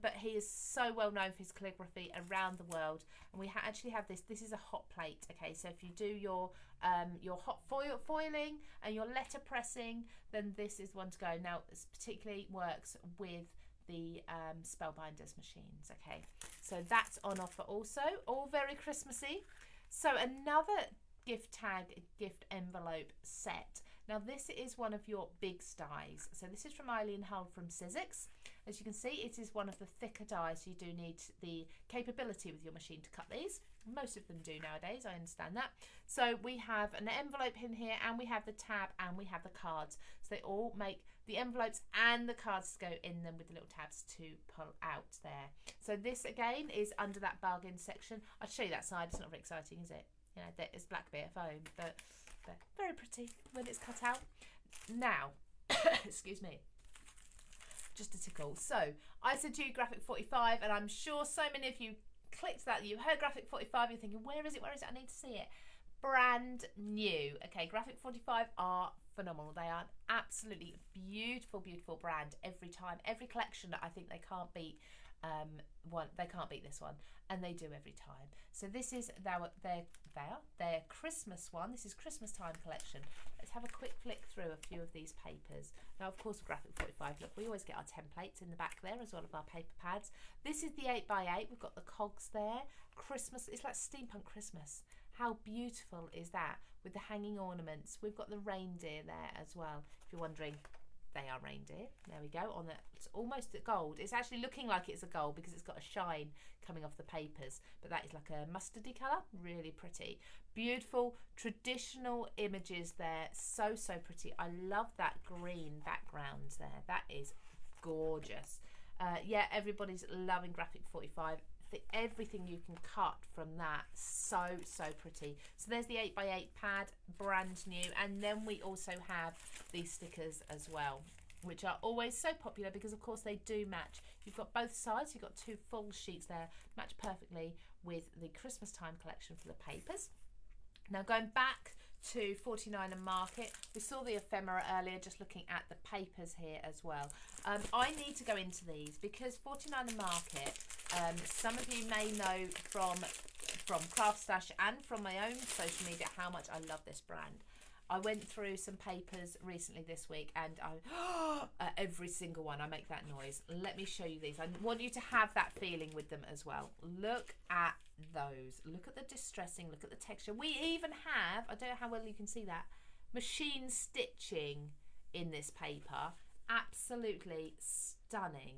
but he is so well known for his calligraphy around the world. And we actually have this. This is a hot plate. Okay, so if you do your hot foiling and your letter pressing, then this is one to go. Now, this particularly works with the Spellbinders machines. Okay, so that's on offer also, all very Christmassy. So another gift tag, gift envelope set. Now this is one of your big dies. So this is from Eileen Hull from Sizzix. As you can see, it is one of the thicker dies. You do need the capability with your machine to cut these. Most of them do nowadays, I understand that. So we have an envelope in here, and we have the tab, and we have the cards. So they all make the envelopes and the cards to go in them with the little tabs to pull out there. So this again is under that bargain section. I'll show you that side. It's not very exciting, is it? You know, that is black beer foam, but they're very pretty when it's cut out. Now, excuse me, just a tickle. So I said to you Graphic 45, and I'm sure so many of you clicked that. You heard Graphic 45, you're thinking, where is it? Where is it? I need to see it. Brand new. Okay, Graphic 45 are phenomenal. They are an absolutely beautiful, beautiful brand every time. Every collection, I think they can't beat they can't beat this one, and they do every time. So this is their Christmas one. This is Christmas time collection. Let's have a quick flick through a few of these papers. Now, of course, Graphic 45, look, we always get our templates in the back there as well as our paper pads. This is the 8x8. We've got the cogs there. Christmas, it's like steampunk Christmas. How beautiful is that, with the hanging ornaments? We've got the reindeer there as well. If you're wondering, they are reindeer. There we go. On it's almost a gold. It's actually looking like it's a gold because it's got a shine coming off the papers, but that is like a mustardy colour. Really pretty. Beautiful traditional images there. So, so pretty. I love that green background there. That is gorgeous. Yeah, everybody's loving Graphic 45. Everything you can cut from that, so pretty. So there's the 8x8 pad, brand new, and then we also have these stickers as well, which are always so popular because of course they do match. You've got both sides, you've got two full sheets there, match perfectly with the Christmas time collection for the papers. Now going back to 49 and Market, we saw the ephemera earlier, just looking at the papers here as well. I need to go into these because 49 and Market, some of you may know from CraftStash and from my own social media how much I love this brand. I went through some papers recently this week, and every single one, I make that noise. Let me show you these. I want you to have that feeling with them as well. Look at those. Look at the distressing. Look at the texture. We even have, I don't know how well you can see that, machine stitching in this paper. Absolutely stunning.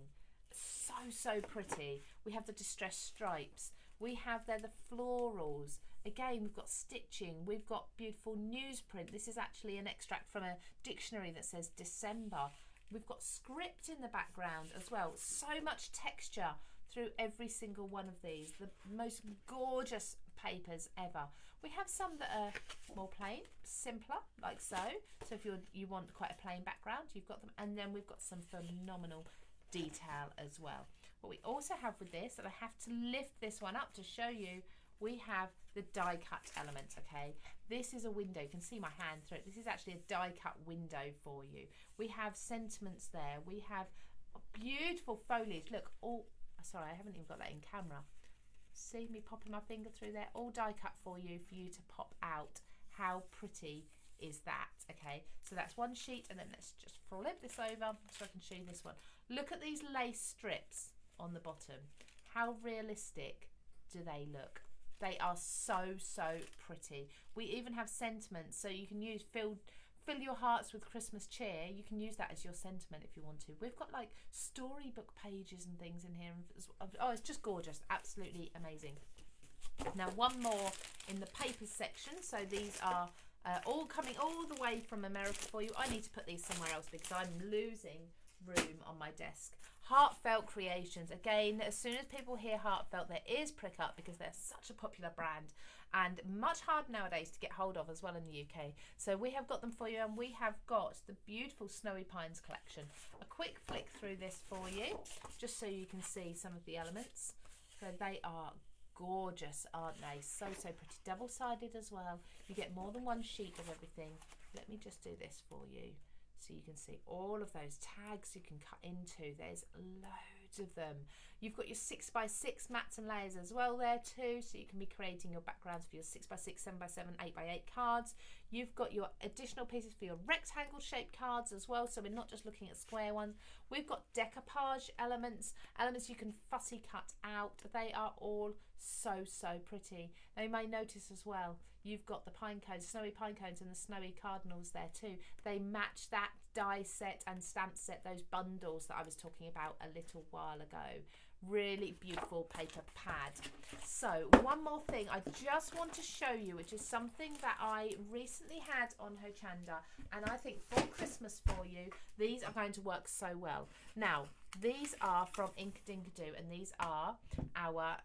So pretty. We have the distressed stripes. We have there the florals. Again, we've got stitching. We've got beautiful newsprint. This is actually an extract from a dictionary that says December. We've got script in the background as well. So much texture through every single one of these. The most gorgeous papers ever. We have some that are more plain, simpler, like so. So if you want quite a plain background, you've got them. And then we've got some phenomenal detail as well. What we also have with this, and I have to lift this one up to show you, we have the die cut element. Okay, this is a window. You can see my hand through it. This is actually a die cut window for you. We have sentiments there. We have beautiful foliage. Look, all, sorry, I haven't even got that in camera. See me popping my finger through there? All die cut for you to pop out. How pretty is that? Okay, so that's one sheet, and then let's just flip this over so I can show you this one. Look at these lace strips on the bottom. How realistic do they look? They are so pretty. We even have sentiments, so you can use fill your hearts with Christmas cheer. You can use that as your sentiment if you want to. We've got like storybook pages and things in here. Oh, it's just gorgeous. Absolutely amazing. Now one more in the papers section. So these are all coming all the way from America for you. I need to put these somewhere else because I'm losing room on my desk. Heartfelt Creations. Again, as soon as people hear Heartfelt, their ears prick up because they're such a popular brand and much harder nowadays to get hold of as well in the UK. So we have got them for you, and we have got the beautiful Snowy Pines collection. A quick flick through this for you, just so you can see some of the elements. So they are gorgeous, aren't they? So pretty. Double-sided as well. You get more than one sheet of everything. Let me just do this for you, so you can see all of those tags you can cut into. There's loads of them. You've got your 6x6 mats and layers as well there too, so you can be creating your backgrounds for your 6x6, 7x7, 8x8 cards. You've got your additional pieces for your rectangle shaped cards as well, so we're not just looking at square ones. We've got decoupage elements you can fussy cut out. They are all so pretty. Now you may notice as well, you've got the pine cones, snowy pine cones, and the snowy cardinals there too. They match that die set and stamp set, those bundles that I was talking about a little while ago. Really beautiful paper pad. So one more thing I just want to show you, which is something that I recently had on Hochanda, and I think for Christmas for you, these are going to work so well. Now, These are from Inkadinkado, and these are our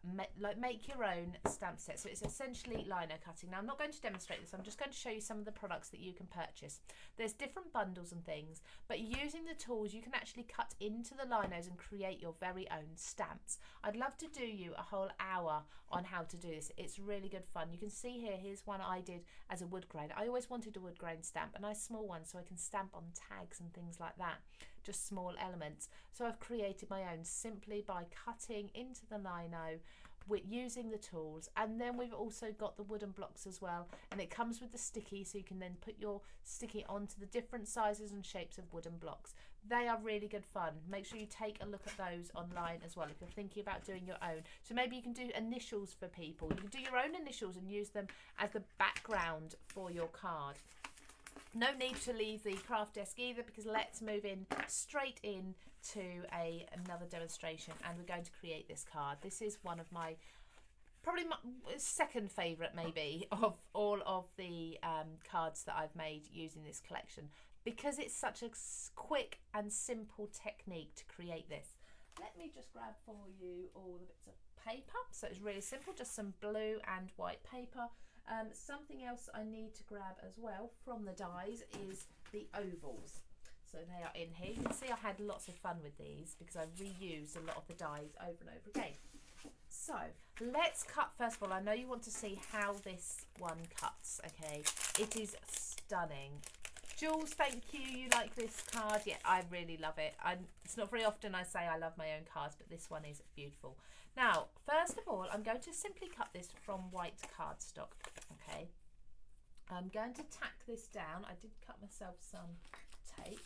make your own stamp set. So it's essentially lino cutting. Now I'm not going to demonstrate this, I'm just going to show you some of the products that you can purchase. There's different bundles and things, but using the tools you can actually cut into the linos and create your very own stamps. I'd love to do you a whole hour on how to do this. It's really good fun. You can see here, here's one I did as a wood grain. I always wanted a wood grain stamp, a nice small one, so I can stamp on tags and things like that, just small elements. So I've created my own simply by cutting into the lino with using the tools. And then we've also got the wooden blocks as well, and it comes with the sticky, so you can then put your sticky onto the different sizes and shapes of wooden blocks. They are really good fun. Make sure you take a look at those online as well if you're thinking about doing your own. So maybe you can do initials for people. You can do your own initials and use them as the background for your card. No need to leave the craft desk either, because let's move in straight in to another demonstration, and we're going to create this card. This is one of my, probably my second favourite maybe of all of the cards that I've made using this collection, because it's such a quick and simple technique to create this. Let me just grab for you all the bits of paper. So it's really simple, just some blue and white paper. Something else I need to grab as well from the dies is the ovals. So they are in here. You can see I had lots of fun with these because I reused a lot of the dies over and over again. So let's cut first of all. I know you want to see how this one cuts, okay? It is stunning. Jules, thank you. You like this card? Yeah, I really love it. It's not very often I say I love my own cards, but this one is beautiful. Now, first of all, I'm going to simply cut this from white cardstock, okay? I'm going to tack this down. I did cut myself some tape.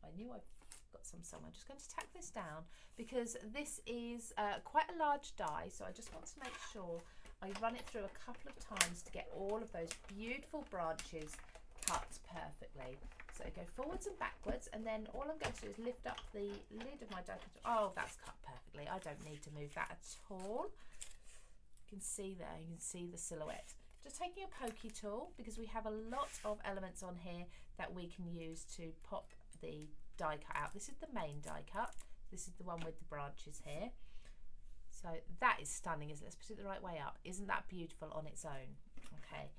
I knew I've got some somewhere. I'm just going to tack this down because this is quite a large die, so I just want to make sure I run it through a couple of times to get all of those beautiful branches cut perfectly. So go forwards and backwards, and then all I'm going to do is lift up the lid of my die cutter. Oh, that's cut perfectly. I don't need to move that at all. You can see there, you can see the silhouette. Just taking a pokey tool, because we have a lot of elements on here that we can use to pop the die cut out. This is the main die cut. This is the one with the branches here. So that is stunning, isn't it? Let's put it the right way up. Isn't that beautiful on its own? Okay.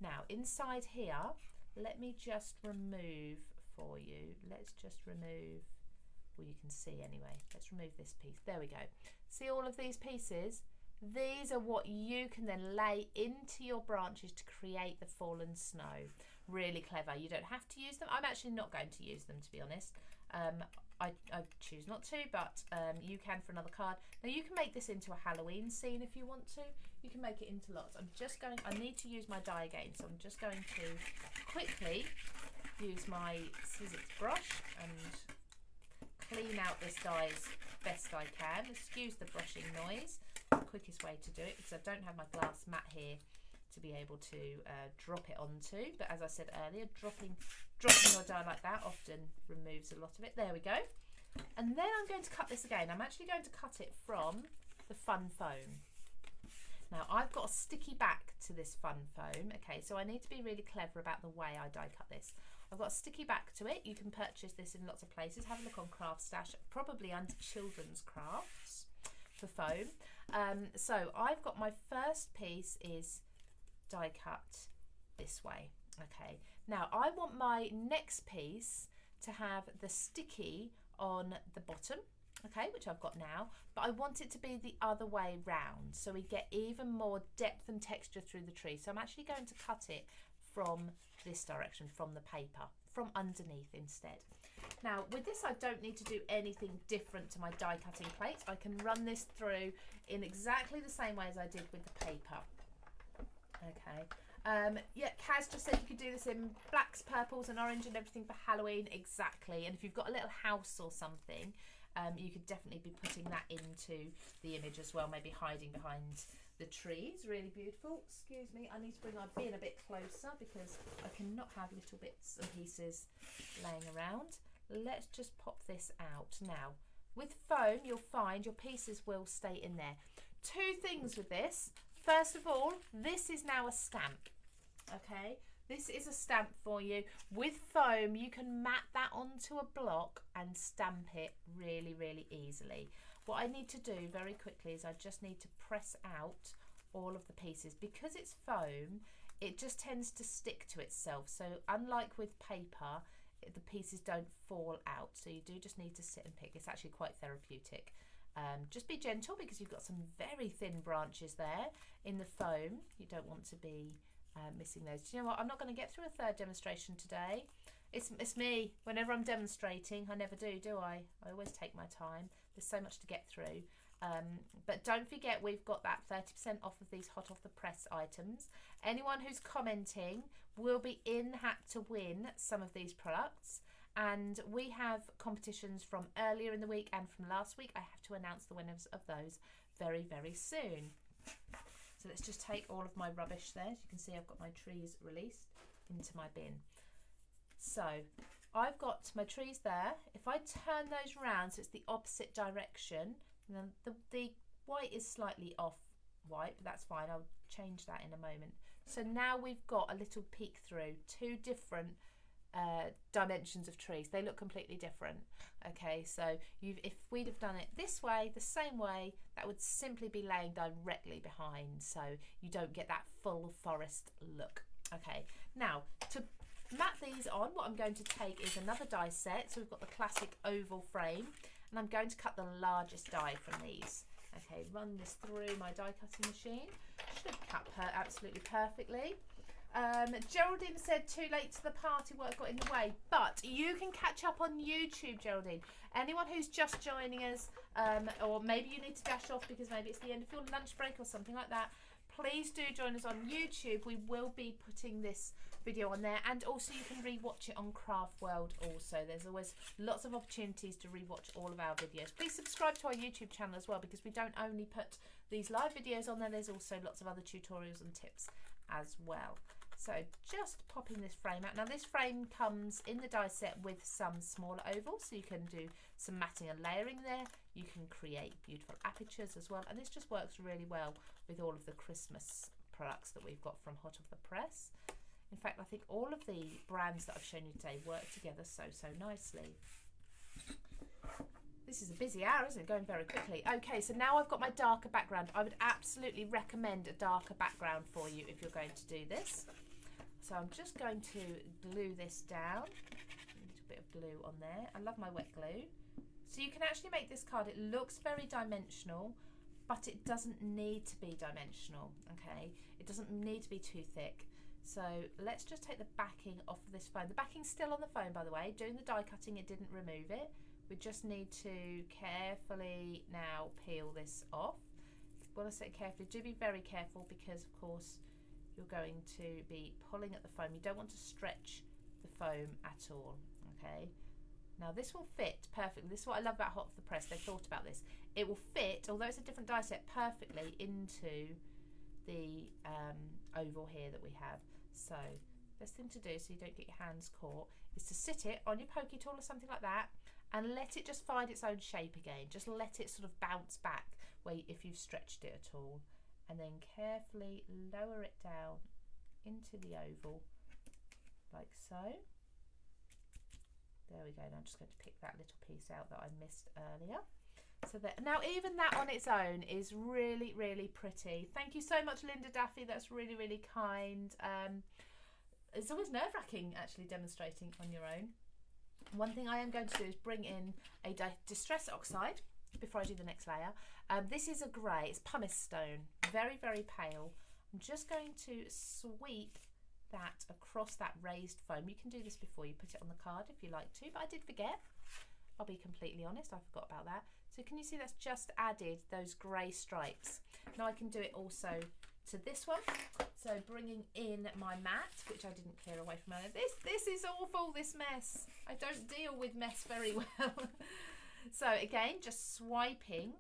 Now inside here, let me just remove for you. Let's just remove, well, you can see anyway. Let's remove this piece. There we go. See all of these pieces? These are what you can then lay into your branches to create the fallen snow. Really clever. You don't have to use them. I'm actually not going to use them, to be honest. I choose not to, but you can for another card. Now you can make this into a Halloween scene if you want to. You can make it into lots. I need to use my die again, so I'm just going to quickly use my scissors brush and clean out this die as best I can. Excuse the brushing noise. The quickest way to do it, because I don't have my glass mat here to be able to drop it onto, but as I said earlier, dropping your die like that often removes a lot of it. There we go. And then I'm going to cut this again. I'm actually going to cut it from the fun foam. Now I've got a sticky back to this fun foam, okay, so I need to be really clever about the way I die cut this. I've got a sticky back to it. You can purchase this in lots of places. Have a look on CraftStash, probably under children's crafts for foam. So I've got my first piece is die cut this way, okay. Now I want my next piece to have the sticky on the bottom, okay, which I've got now, but I want it to be the other way round so we get even more depth and texture through the tree. So I'm actually going to cut it from this direction, from the paper, from underneath instead. Now with this I don't need to do anything different to my die cutting plate. I can run this through in exactly the same way as I did with the paper. Okay. Yeah, Kaz just said you could do this in blacks, purples and orange and everything for Halloween. Exactly. And if you've got a little house or something, you could definitely be putting that into the image as well, maybe hiding behind the trees. Really beautiful. Excuse me, I need to bring my bin a bit closer because I cannot have little bits and pieces laying around. Let's just pop this out. Now, with foam, you'll find your pieces will stay in there. Two things with this. First of all, this is now a stamp, okay? This is a stamp for you. With foam, you can mat that onto a block and stamp it really, really easily. What I need to do very quickly is I just need to press out all of the pieces. Because it's foam, it just tends to stick to itself. So unlike with paper, the pieces don't fall out. So you do just need to sit and pick. It's actually quite therapeutic. Just be gentle because you've got some very thin branches there in the foam. You don't want to be missing those. Do you know what? I'm not going to get through a third demonstration today. It's me. Whenever I'm demonstrating, I never do I? I always take my time. There's so much to get through. But don't forget, we've got that 30% off of these hot off the press items. Anyone who's commenting will be in hat to win some of these products. And we have competitions from earlier in the week and from last week. I have to announce the winners of those very, very soon. So let's just take all of my rubbish there. As you can see, I've got my trees released into my bin. So I've got my trees there. If I turn those round so it's the opposite direction, and then the white is slightly off white, but that's fine. I'll change that in a moment. So now we've got a little peek through two different dimensions of trees. They look completely different. Okay, so if we'd have done it this way, the same way, that would simply be laying directly behind, so you don't get that full forest look. Okay, now to mat these on, what I'm going to take is another die set. So we've got the classic oval frame, and I'm going to cut the largest die from these. Okay, run this through my die cutting machine. Should cut her absolutely perfectly. Geraldine said too late to the party, work got in the way, but you can catch up on YouTube, Geraldine. Anyone who's just joining us, or maybe you need to dash off because maybe it's the end of your lunch break or something like that, please do join us on YouTube. We will be putting this video on there, and also you can rewatch it on CraftWorld also. There's always lots of opportunities to rewatch all of our videos. Please subscribe to our YouTube channel as well, because we don't only put these live videos on there, there's also lots of other tutorials and tips as well. So just popping this frame out. Now this frame comes in the die set with some smaller ovals, so you can do some matting and layering there. You can create beautiful apertures as well, and this just works really well with all of the Christmas products that we've got from Hot Off the Press. In fact, I think all of the brands that I've shown you today work together so nicely. This is a busy hour, isn't it? Going very quickly. Okay, so now I've got my darker background. I would absolutely recommend a darker background for you if you're going to do this. So I'm just going to glue this down. A little bit of glue on there. I love my wet glue. So you can actually make this card. It looks very dimensional, but it doesn't need to be dimensional, okay? It doesn't need to be too thick. So let's just take the backing off of this foam. The backing's still on the foam, by the way. Doing the die cutting, it didn't remove it. We just need to carefully now peel this off. When I say carefully, do be very careful, because of course you're going to be pulling at the foam. You don't want to stretch the foam at all, okay? Now this will fit perfectly. This is what I love about Hot Off the Press. They thought about this. It will fit, although it's a different die set, perfectly into the oval here that we have. So best thing to do, so you don't get your hands caught, is to sit it on your pokey tool or something like that, and let it just find its own shape again. Just let it sort of bounce back where if you've stretched it at all, and then carefully lower it down into the oval like so. There we go. Now I'm just going to pick that little piece out that I missed earlier. So that now even that on its own is really, really pretty. Thank you so much, Linda Daffy. That's really, really kind. It's always nerve-wracking actually demonstrating on your own. One thing I am going to do is bring in a Distress Oxide before I do the next layer. This is a grey, it's pumice stone, very, very pale. I'm just going to sweep that across that raised foam. You can do this before you put it on the card if you like to, but I did forget. I'll be completely honest, I forgot about that. So can you see that's just added those grey stripes? Now I can do it also to this one. So bringing in my mat, which I didn't clear away from earlier. This is awful, this mess. I don't deal with mess very well. So again, just swiping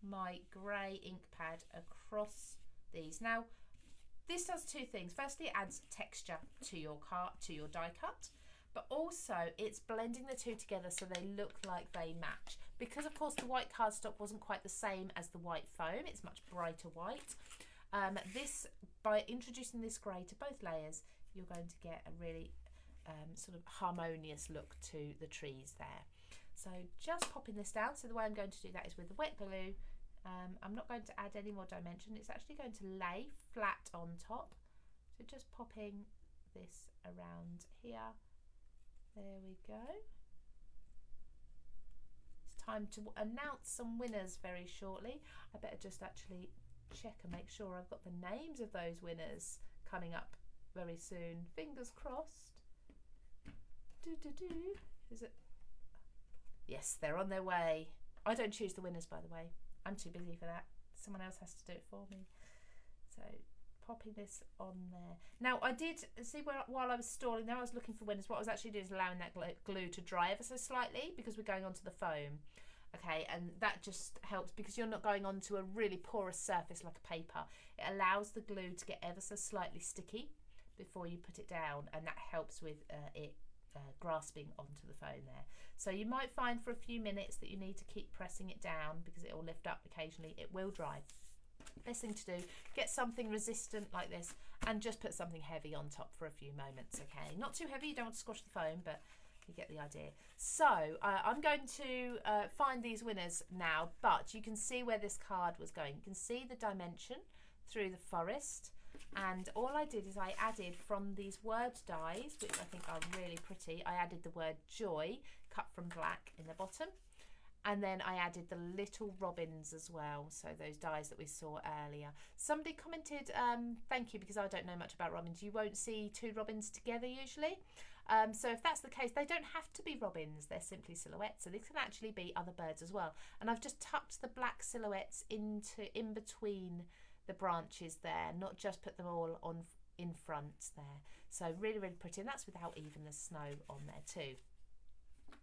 my grey ink pad across these. Now, this does two things. Firstly, it adds texture to your die cut, but also it's blending the two together so they look like they match. Because of course the white cardstock wasn't quite the same as the white foam, it's much brighter white. By introducing this grey to both layers, you're going to get a really sort of harmonious look to the trees there. So just popping this down. So the way I'm going to do that is with the wet glue. I'm not going to add any more dimension. It's actually going to lay flat on top. So just popping this around here. There we go. It's time to announce some winners very shortly. I better just actually check and make sure I've got the names of those winners coming up very soon. Fingers crossed. Is it? Yes, they're on their way. I don't choose the winners, by the way. I'm too busy for that. Someone else has to do it for me. So popping this on there. Now I did see while I was stalling there, I was looking for winners. What I was actually doing is allowing that glue to dry ever so slightly because we're going onto the foam. Okay, and that just helps because you're not going onto a really porous surface like a paper. It allows the glue to get ever so slightly sticky before you put it down, and that helps with it grasping onto the foam there. So you might find for a few minutes that you need to keep pressing it down because it will lift up occasionally. It will dry. Best thing to do, get something resistant like this and just put something heavy on top for a few moments. Okay, not too heavy, you don't want to squash the foam, but you get the idea. So I'm going to find these winners now, but you can see where this card was going. You can see the dimension through the forest. And all I did is I added from these word dies, which I think are really pretty, I added the word joy cut from black in the bottom. And then I added the little robins as well. So those dies that we saw earlier. Somebody commented, thank you, because I don't know much about robins. You won't see two robins together usually. So if that's the case, they don't have to be robins. They're simply silhouettes. So these can actually be other birds as well. And I've just tucked the black silhouettes in between the branches there, not just put them all on in front there. So really, really pretty, and that's without even the snow on there too.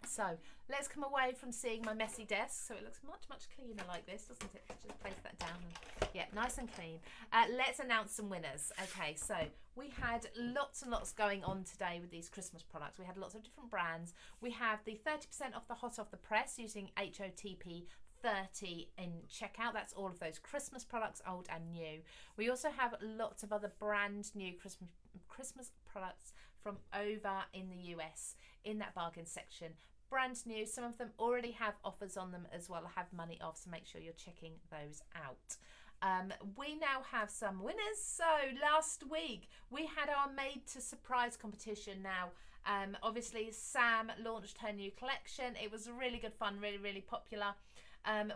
So let's come away from seeing my messy desk. So it looks much, much cleaner like this, doesn't it? Just place that down and yeah, nice and clean. Let's announce some winners. Okay, so we had lots and lots going on today with these Christmas products. We had lots of different brands. We have the 30% off the hot off the press using HOTP 30 in checkout. That's all of those Christmas products, old and new. We also have lots of other brand new Christmas products from over in the US in that bargain section. Brand new. Some of them already have offers on them as well, have money off, so make sure you're checking those out. We now have some winners. So last week we had our Made to Surprise competition. Now obviously Sam launched her new collection. It was really good fun, really, really popular.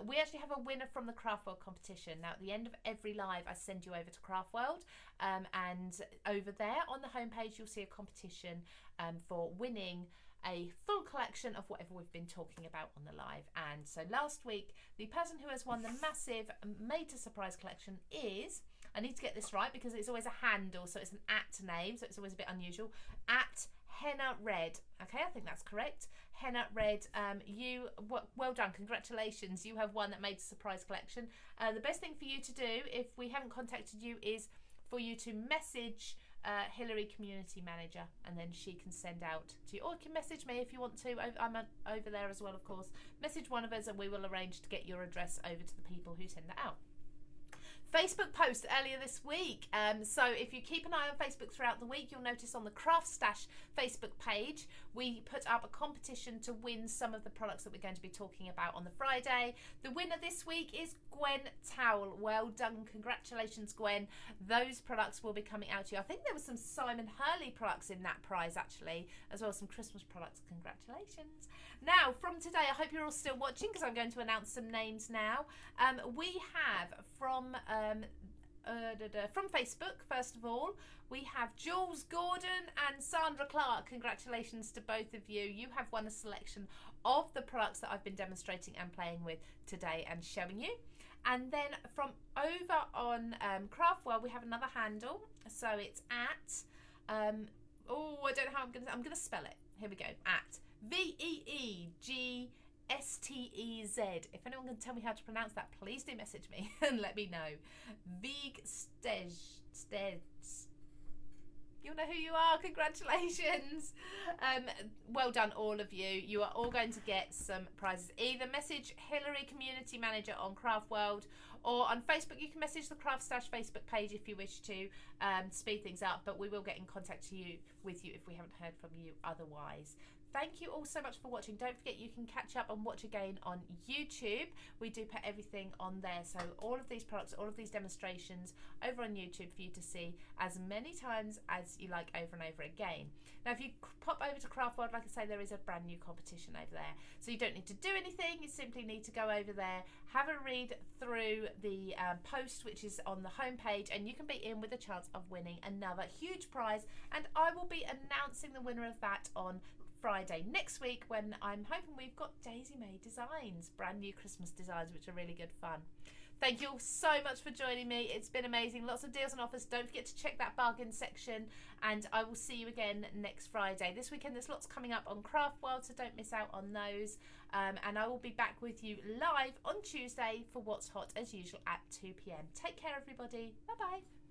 We actually have a winner from the CraftWorld competition. Now at the end of every live I send you over to CraftWorld, and over there on the homepage you'll see a competition for winning a full collection of whatever we've been talking about on the live. And so last week the person who has won the massive Made to Surprise collection is, I need to get this right because it's always a handle, so it's an @ name, so it's always a bit unusual, @Henna Red. Okay, I think that's correct. Henna Red, well done, congratulations, you have won that Made to Surprise collection. The best thing for you to do if we haven't contacted you is for you to message Hillary Community Manager, and then she can send out to you, or you can message me if you want to. I'm over there as well, of course. Message one of us and we will arrange to get your address over to the people who send that out. Facebook post earlier this week. So if you keep an eye on Facebook throughout the week, you'll notice on the CraftStash Facebook page, we put up a competition to win some of the products that we're going to be talking about on the Friday. The winner this week is Gwen Towel. Well done. Congratulations, Gwen. Those products will be coming out to you. I think there were some Simon Hurley products in that prize actually, as well as some Christmas products. Congratulations. Now, from today, I hope you're all still watching because I'm going to announce some names now. We have from Facebook, first of all, we have Jules Gordon and Sandra Clark. Congratulations to both of you. You have won a selection of the products that I've been demonstrating and playing with today and showing you. And then from over on CraftWorld, we have another handle. So it's I don't know how I'm going to spell it. Here we go. @VEEGSTEZ. If anyone can tell me how to pronounce that, please do message me and let me know. Veegstez. You'll know who you are. Congratulations. Well done, all of you. You are all going to get some prizes. Either message Hillary, Community Manager on CraftWorld, or on Facebook. You can message the CraftStash Facebook page if you wish to speed things up, but we will get in contact with you if we haven't heard from you otherwise. Thank you all so much for watching. Don't forget you can catch up and watch again on YouTube. We do put everything on there. So all of these products, all of these demonstrations over on YouTube for you to see as many times as you like over and over again. Now, if you pop over to CraftWorld, like I say, there is a brand new competition over there. So you don't need to do anything. You simply need to go over there, have a read through the post, which is on the homepage, and you can be in with a chance of winning another huge prize. And I will be announcing the winner of that on Friday next week, when I'm hoping we've got Daisy Made designs, brand new Christmas designs, which are really good fun. Thank you all so much for joining me. It's been amazing. Lots of deals and offers. Don't forget to check that bargain section, and I will see you again next Friday. This weekend there's lots coming up on CraftWorld, so don't miss out on those. And I will be back with you live on Tuesday for What's Hot as usual at 2 p.m. Take care, everybody. Bye bye.